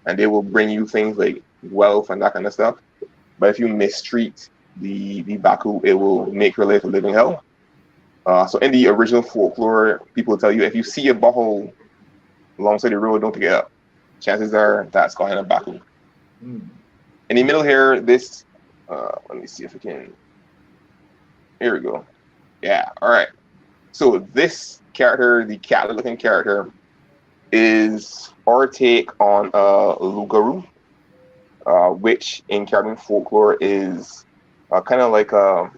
And they will bring you things like wealth and that kind of stuff. But if you mistreat the Baku, it will make your life a living hell. So in the original folklore, people tell you if you see a bottle alongside the road, don't pick it up. Chances are that's going a Baku. In the middle here, this, let me see if I can. Here we go. Yeah, all right. So this character, the cat-looking character, is our take on Lugaru, which in Caribbean folklore is kind of like a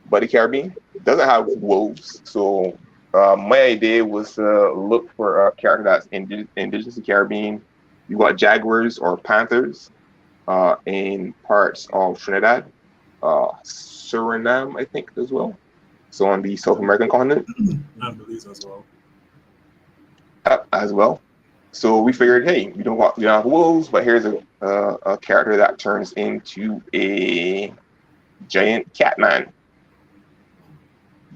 Buddy Caribbean. It doesn't have wolves, so my idea was to look for a character that's indigenous to Caribbean. You got jaguars or panthers in parts of Trinidad, Suriname, I think, as well. So on the South American continent. I believe as well. As well. So we figured, hey, we don't have wolves, but here's a character that turns into a giant cat man.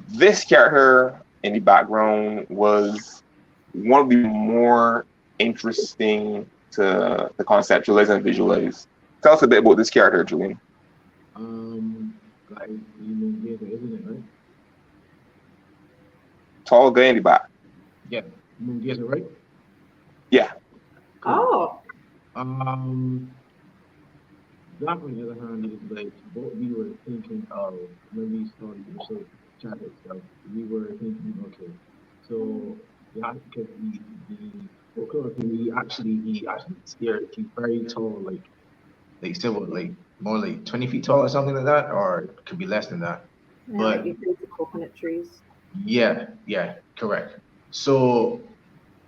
This character in the background was one of the more interesting to conceptualize and visualize. Tell us a bit about this character, Julian. Like, isn't it, right? Tall guy in the back. Yeah, is it right? Yeah. Oh. That on the other hand is like what we were thinking of when we started the show chat itself. We were thinking, okay, so yeah, because he actually scared. He's very tall, like They said what, like more like 20 feet tall or something like that, or it could be less than that. Yeah, But like you face the coconut trees. yeah, correct. So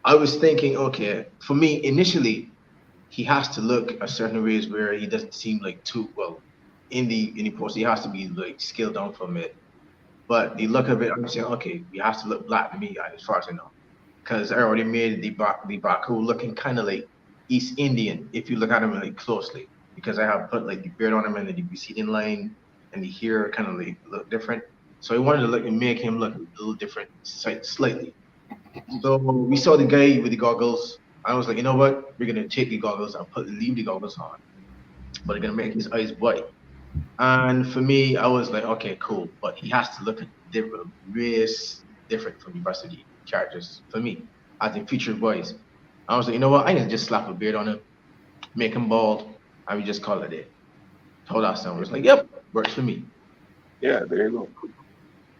I was thinking, okay, for me initially, he has to look a certain ways where he doesn't seem like too well in the post. He has to be like scaled down from it. But the look of it, I'm saying, okay, he has to look black to me as far as I know, because I already made the Baku looking kind of like East Indian if you look at him like closely, because I have put like the beard on him and the receding line and the hair kind of like look different. So I wanted to look and make him look a little different slightly. So we saw the guy with the goggles. I was like, you know what? We're gonna take the goggles and leave the goggles on, but we're gonna make his eyes white. And for me, I was like, okay, cool. But he has to look a different race, different from the rest of the characters. For me, as a featured voice, I was like, you know what? I can just slap a beard on him, make him bald, and we just call it a day. Told us someone was like, yep, works for me. Yeah, there you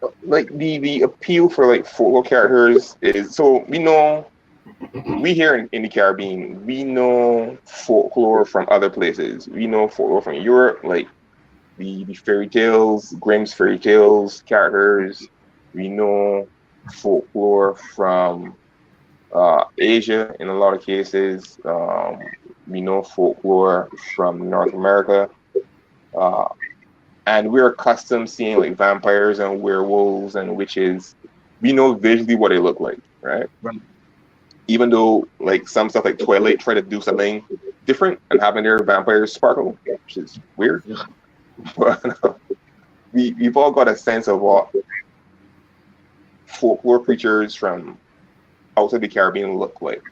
go. Like the appeal for like folklore characters is, so we here in the Caribbean, we know folklore from other places. We know folklore from Europe, like the fairy tales, Grimm's fairy tales characters. We know folklore from Asia in a lot of cases. We know folklore from North America. And we're accustomed seeing like vampires and werewolves and witches. We know visually what they look like, right? Right. Even though like some stuff like Twilight try to do something different and having their vampires sparkle, which is weird. Yeah. But we've all got a sense of what folklore creatures from outside the Caribbean look like,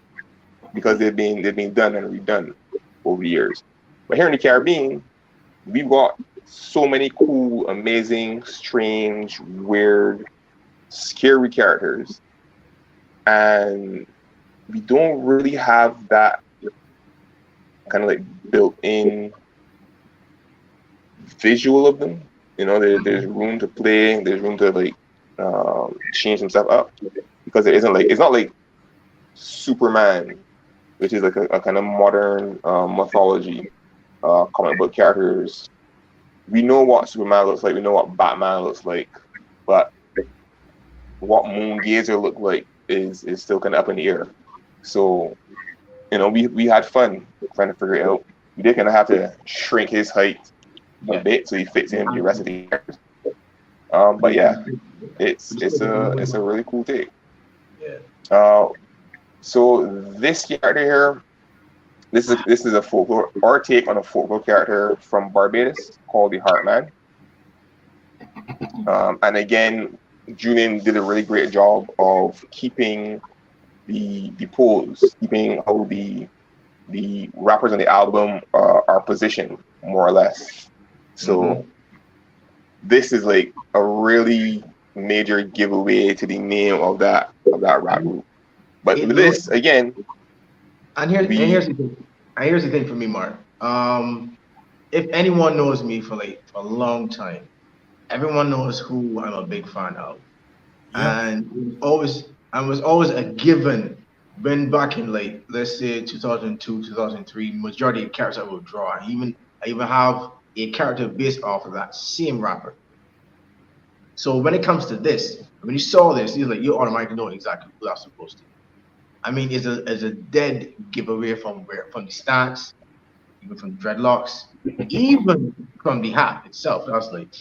because they've been done and redone over the years. But here in the Caribbean, we've got so many cool, amazing, strange, weird, scary characters, and we don't really have that kind of like built-in visual of them. You know, there's room to play, there's room to like change some stuff up, because it isn't like, it's not like Superman, which is like a kind of modern mythology comic book characters. We know what Superman looks like, we know what Batman looks like, but what Moongazer looked like is still kind of up in the air. So, you know, we had fun trying to figure it out. We did kind of have to shrink his height a bit so he fits in with the rest of the characters. But yeah, it's a really cool take. Yeah. So this character here, this is a folklore, our take on a folklore character from Barbados called the Heartman. And again, Julian did a really great job of keeping the pose, keeping how the rappers on the album are positioned, more or less. So this is like a really major giveaway to the name of that rap group. But with this, again, and here's the thing for me, Mark. If anyone knows me for a long time, everyone knows who I'm a big fan of. And I was always a given when back in let's say 2002, 2003, majority of characters I would draw. I even have a character based off of that same rapper. So when it comes to this, when you saw this, you're like, you automatically know exactly who that's supposed to be. I mean, it's a dead giveaway from the stance, even from the dreadlocks, even from the hat itself. I was like,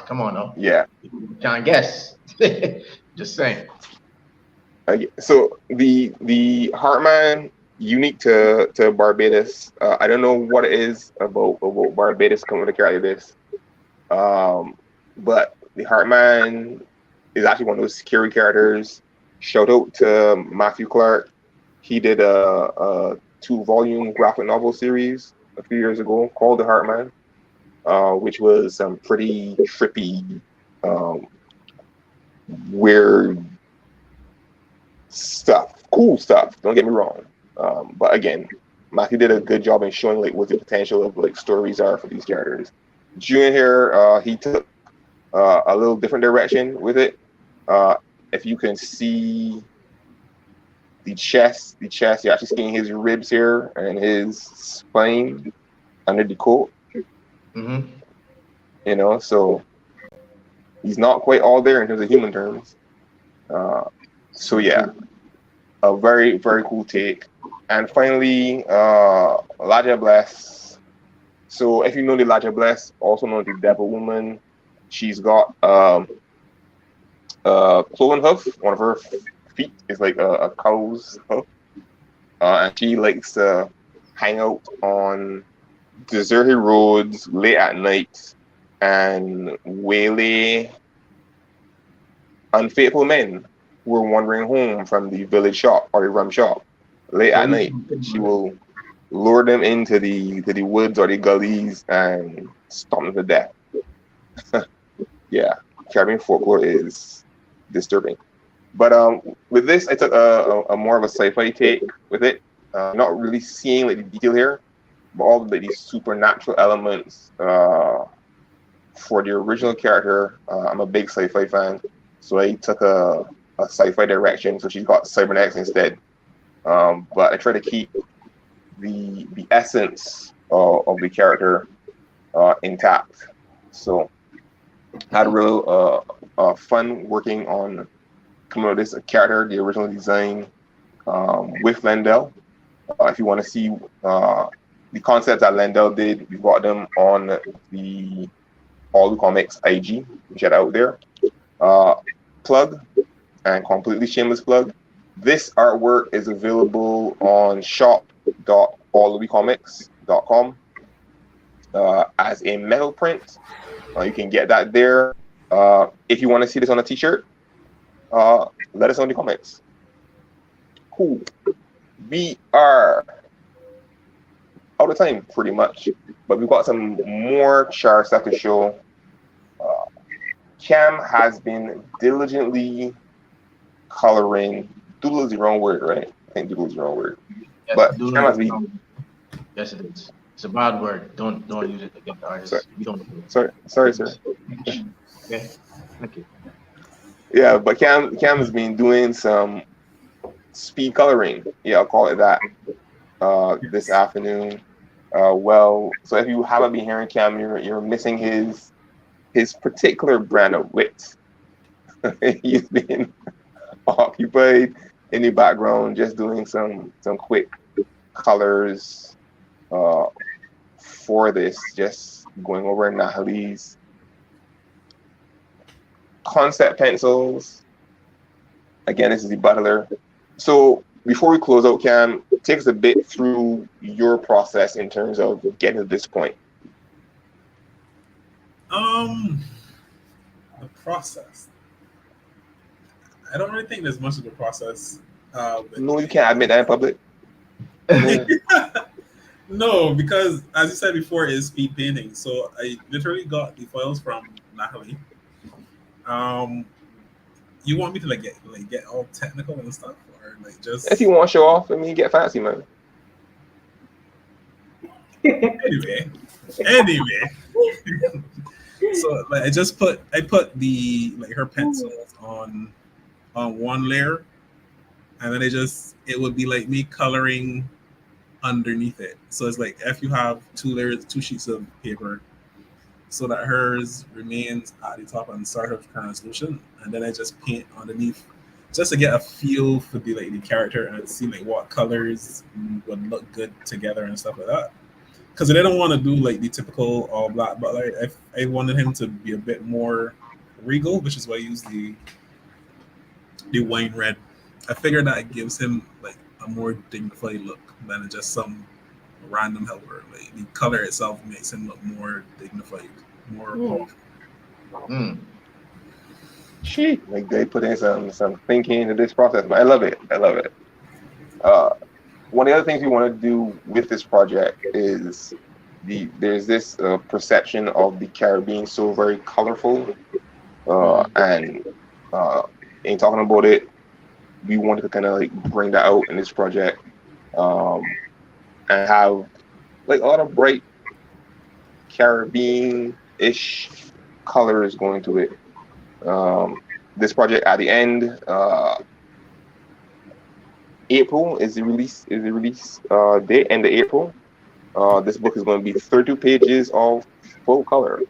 come on now. Yeah. Can't guess. Just saying. So the Heartman, unique to Barbados. I don't know what it is about Barbados coming with a character like this. But the Heartman is actually one of those scary characters. Shout out to Matthew Clark. He did a 2-volume graphic novel series a few years ago called The Heartman, which was some pretty trippy, weird stuff, cool stuff. Don't get me wrong. But again, Matthew did a good job in showing like what the potential of like stories are for these characters. Julian here, he took a little different direction with it. If you can see the chest, you're actually seeing his ribs here and his spine under the coat. You know, so he's not quite all there in terms of human terms. So yeah, a very, very cool take. And finally, Elijah Bless. So if you know the Elijah Bless, also known as the Devil Woman, she's got cloven hoof. One of her feet is like a cow's hoof, and she likes to hang out on deserted roads late at night and waylay unfaithful men who are wandering home from the village shop or the rum shop late at night. She will lure them into the woods or the gullies and stomp them to death. Yeah, Caribbean folklore is disturbing. But with this, I took a more of a sci-fi take with it. Not really seeing like the detail here, but all of these supernatural elements for the original character. I'm a big sci-fi fan, so I took a sci-fi direction. So she's got cybernetics instead. But I try to keep the essence of the character intact. So I had a real fun working on coming up with this character, the original design with Lendell. If you want to see the concepts that Lendell did, we got them on the Alluhwi Comics IG. Check out there. Plug and completely shameless plug. This artwork is available on shop.alluhwicomics.com as a metal print. You can get that there. If you want to see this on a t-shirt, let us know in the comments. Cool. We are all the time, pretty much. But we've got some more C.H.A.R stuff to show. Cam has been diligently coloring. Doodle is the wrong word, right? I think doodle is the wrong word. Yes, But doodle Cam has is been. Yes, it is. It's a bad word. Don't use it against the artist. Sorry. We don't. Sorry, sir. Okay. Thank you. Yeah, but Cam has been doing some speed coloring. Yeah, I'll call it that. This afternoon. Well, so if you haven't been hearing Cam, you're missing his particular brand of wit. He's been occupied in the background, just doing some quick colors for this. Just going over Natalie's concept pencils. Again, this is the Butler. So before we close out, Cam, take us a bit through your process in terms of getting to this point. The process. I don't really think there's much of a process. No, you can't admit that in public. No, because as you said before, it's speed painting. So I literally got the files from Natalie. You want me to get all technical and stuff, or like just if you want to show off, I mean, get fancy, man. Anyway. So like I put the her pencils on one layer, and then it would be like me coloring underneath it. So it's like if you have two sheets of paper, so that hers remains at the top and start of current solution, and then I just paint underneath just to get a feel for the character and see like what colors would look good together and stuff like that. Because I didn't want to do like the typical all black, but like I wanted him to be a bit more regal, which is why I used the wine red. I figured that it gives him like a more dignified look than just some random helper. Like the color itself makes him look more dignified, more powerful. Like they put in some thinking into this process, but I love it. One of the other things we want to do with this project is there's this perception of the Caribbean so very colorful, and in talking about it, we wanted to kind of like bring that out in this project, and have like a lot of bright Caribbean-ish colors going to it. This project at the end, April is the release date, end of April. This book is going to be 32 pages of full color,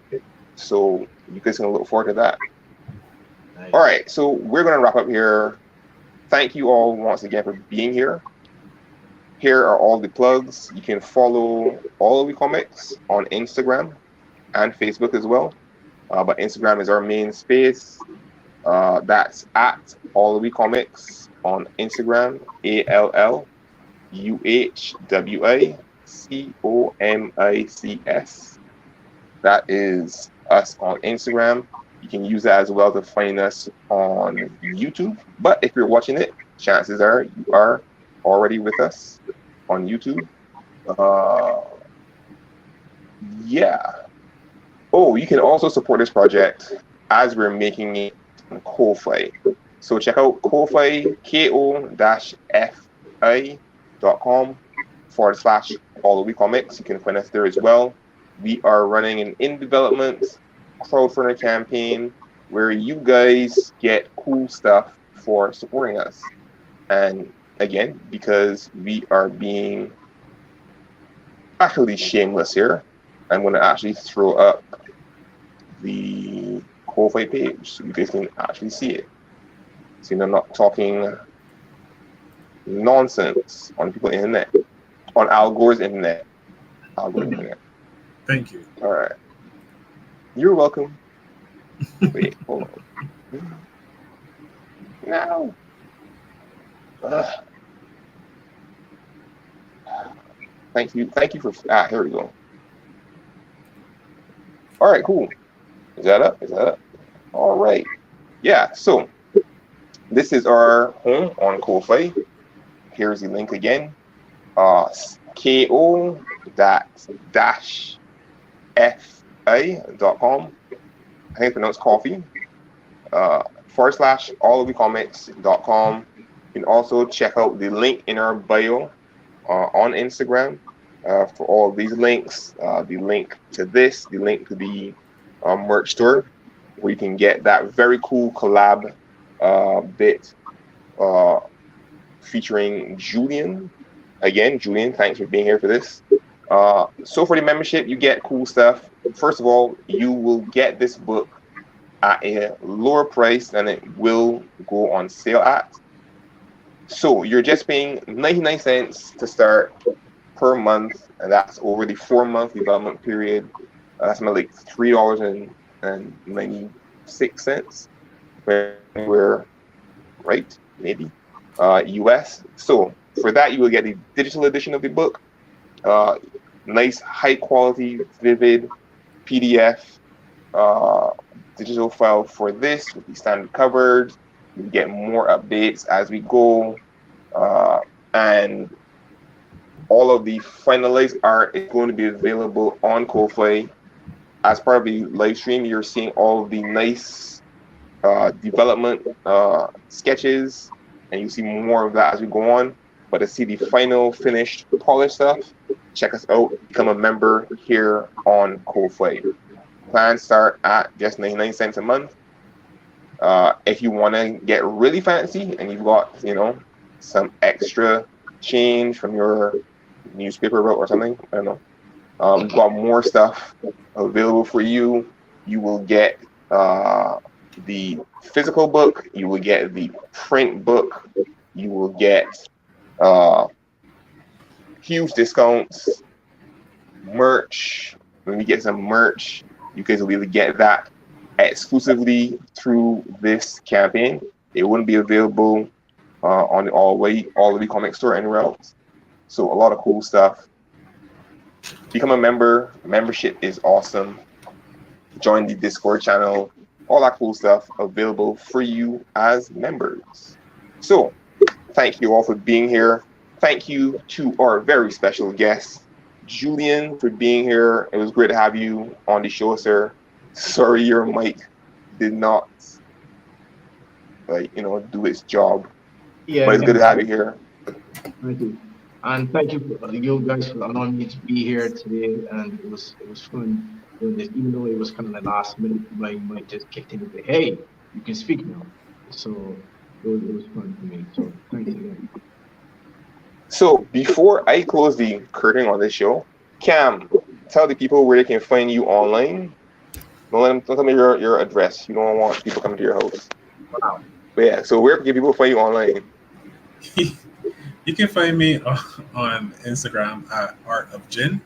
so you guys can look forward to that. Nice. All right, so we're going to wrap up here. Thank you all once again for being here. Here are all the plugs. You can follow Alluhwi Comics on Instagram and Facebook as well. But Instagram is our main space. That's at Alluhwi Comics on Instagram, ALLUHWICOMICS. That is us on Instagram. You can use that as well to find us on YouTube. But if you're watching it, chances are you are already with us on YouTube. Yeah. Oh, you can also support this project as we're making it on Ko-Fi. So check out Ko-Fi, ko-fi.com/Alluhwi Comics. You can find us there as well. We are running an in-development crowdfunding campaign where you guys get cool stuff for supporting us. And again, because we are being actually shameless here, I'm going to actually throw up the Ko-Fi page so you guys can actually see it. So I'm not talking nonsense on people's internet, on Al Gore's internet. Thank you. All right. You're welcome. Wait, hold on. No. Thank you for. Here we go. All right, cool. Is that up? All right. Yeah. So this is our home on Ko-Fi. Here's the link again. ko-fi.com/Alluhwi alluhwicomics.fa.com. I think it's pronounced coffee. /alluhwicomics.com. You can also check out the link in our bio on Instagram for all of these links. The link to this, the link to the merch store, where you can get that very cool collab bit featuring Julian. Again, Julian, thanks for being here for this. So for the membership, you get cool stuff. First of all, you will get this book at a lower price than it will go on sale at. So you're just paying 99 cents to start per month, and that's over the 4-month development period. That's like $3.96. We're right, maybe US. So for that, you will get the digital edition of the book. Nice, high quality, vivid PDF digital file for this with the standard covers. You get more updates as we go, and all of the finalized art is going to be available on Ko-Fi. As part of the live stream, you're seeing all of the nice development sketches, and you see more of that as we go on. But to see the final finished polished stuff, check us out. Become a member here on Ko-Fi. Plans start at just 99 cents a month. If you want to get really fancy and you've got, some extra change from your newspaper route or something, I don't know. We've got more stuff available for you. You will get the physical book. You will get the print book. You will get huge discounts, merch. When we get some merch, you guys will be able to get that exclusively through this campaign. It wouldn't be available on the Alluhwi Comics store anywhere else. So a lot of cool stuff. Become a member. Membership is awesome. Join the Discord channel. All that cool stuff available for you as members. So thank you all for being here. Thank you to our very special guest, Julian, for being here. It was great to have you on the show, sir. Sorry your mic did not do its job. Yeah, but it's good to have you here. Thank you. And thank you for you guys for allowing me to be here today. And it was fun doing this, even though it was kind of the last minute. My mic just kicked in and said, "Hey, you can speak now." So it was fun for me. So thanks again. So before I close the curtain on this show, Cam, tell the people where they can find you online. Don't tell me your address. You don't want people coming to your house. Wow. But yeah, so where can people find you online? You can find me on Instagram at Art of Jin,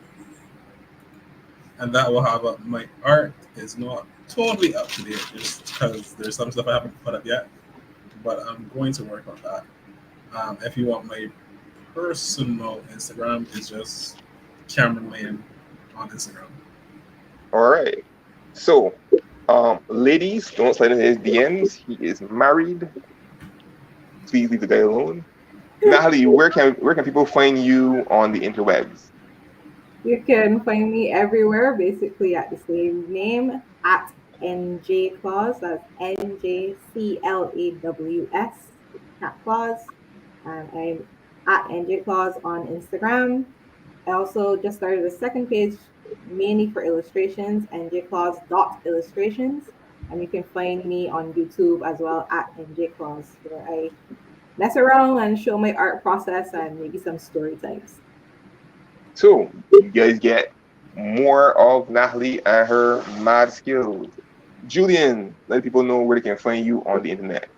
and that will have up my art is not totally up to date just because there's some stuff I haven't put up yet, but I'm going to work on that. If you want my personal Instagram, it's just Cameron Lane on Instagram. All right. So, ladies, don't slide into his DMs. He is married. Please leave the guy alone. Natalie, where can people find you on the interwebs? You can find me everywhere, basically at the same name, at njclaws. That's NJCLAWS, NatClaws. I'm at njclaws on Instagram. I also just started a second page, mainly for illustrations, njclaws.illustrations. And you can find me on YouTube as well at njclaws, where I mess around and show my art process and maybe some story times. So you guys get more of Natalie and her mad skills. Julian, let people know where they can find you on the internet.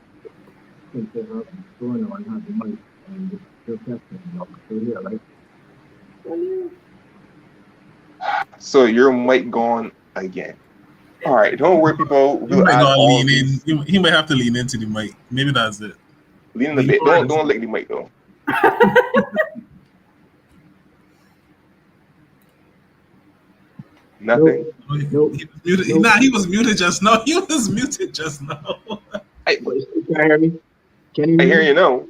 So your mic gone again. All right, don't worry, people. He might have to lean into the mic. Maybe that's it. Lean in a bit. Don't lick the mic though. Nothing. He was muted just now. He was muted just now. Can you hear me? Can you? I hear you now.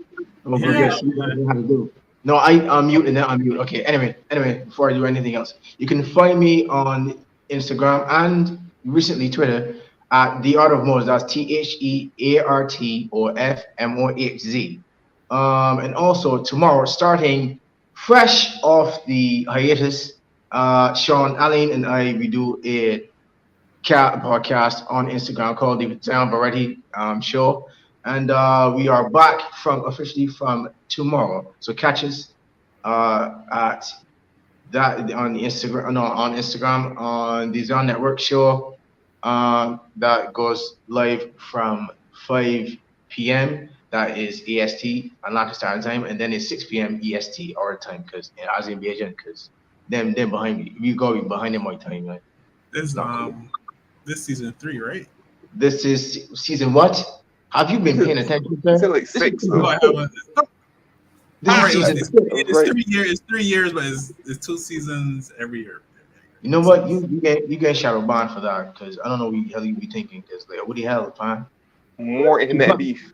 Oh, yeah. Yes, you know how to do. No, I unmute and then unmute. Okay. Anyway, before I do anything else, you can find me on Instagram and recently Twitter at the Art of Moz. That's THEART or FMOHZ. And also tomorrow, starting fresh off the hiatus, Sean Allen and I we do a podcast on Instagram called the Down Variety Show, and we are back from officially from tomorrow. So catch us at that on the Instagram, no, on Instagram on the Zone Network Show. That goes live from 5 p.m. That is EST, Atlanta Standard Time, and then it's 6 p.m. EST our time, because as in Bajan, because them behind me, we go behind them my time, man. This Not cool. this season 3, right? This is season what? Have you been paying attention, It's sir? like 6. No, I haven't. This All is right, season it's, 6. it's Right. 3 years. It's 3 years, but it's 2 seasons every year. You know what? You get shadow banned for that, because I don't know what the hell you be thinking. Because like, what the hell, man? More internet beef.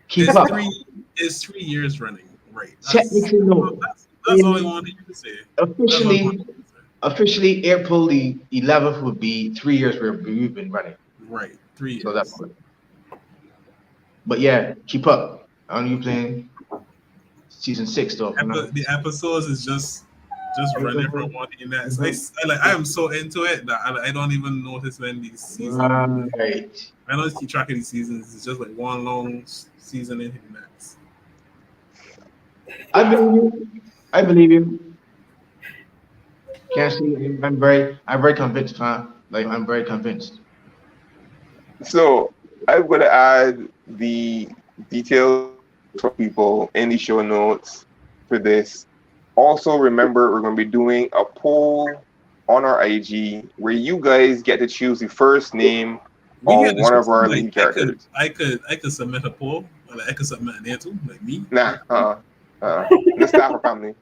Keep It's up. 3 years running, right? Technically, no. That's all I wanted you to say. That's all I wanted you to say. Officially, April the 11th would be 3 years where we've been running. Right, 3 years. So that's good. But yeah, keep up. I know you playing season 6 though. The episodes is just running from one to the next. I am so into it that I don't even notice when these seasons. Right. I don't keep track of these seasons. It's just like one long season into the next. I believe you. I believe you. Can't see. I'm very convinced, man. Like I'm very convinced. So I'm going to add the details for people in the show notes for this. Also, remember, we're going to be doing a poll on our IG where you guys get to choose the first name of one of our lead characters. I could submit a poll. Like I could submit an answer, like me. Nah, the staff or family.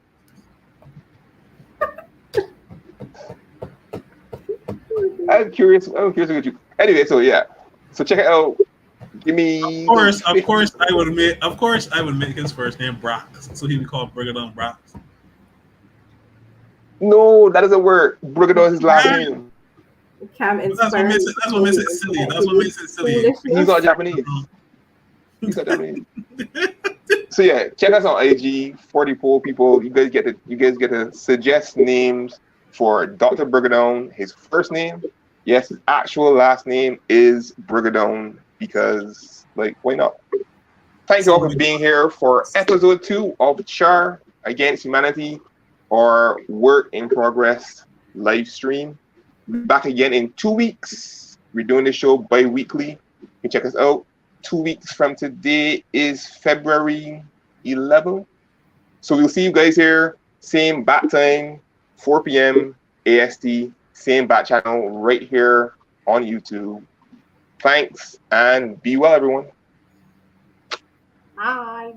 I'm curious what you. Anyway, so yeah, so check it out. Give me. Of course, I would make his first name Brock, so he would call Brigadon Brock. No, that doesn't work. Brigadon is his last name. Cam That's what makes it silly. That's what makes it silly. He's not Japanese. So yeah, check us on IG. 40 poll people. You guys get to suggest names for Dr. Brigadon. His first name, yes, his actual last name is Brigadon, because like, why not? Thank you all for being here for episode 2 of C.H.A.R. Against Humanity, or Work in Progress live stream. We'll be back again in 2 weeks. We're doing this show bi-weekly. You can check us out. 2 weeks from today is February 11th. So we'll see you guys here, same bat time, 4 p.m. AST, same bat channel right here on YouTube. Thanks, and be well, everyone. Bye.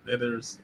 There's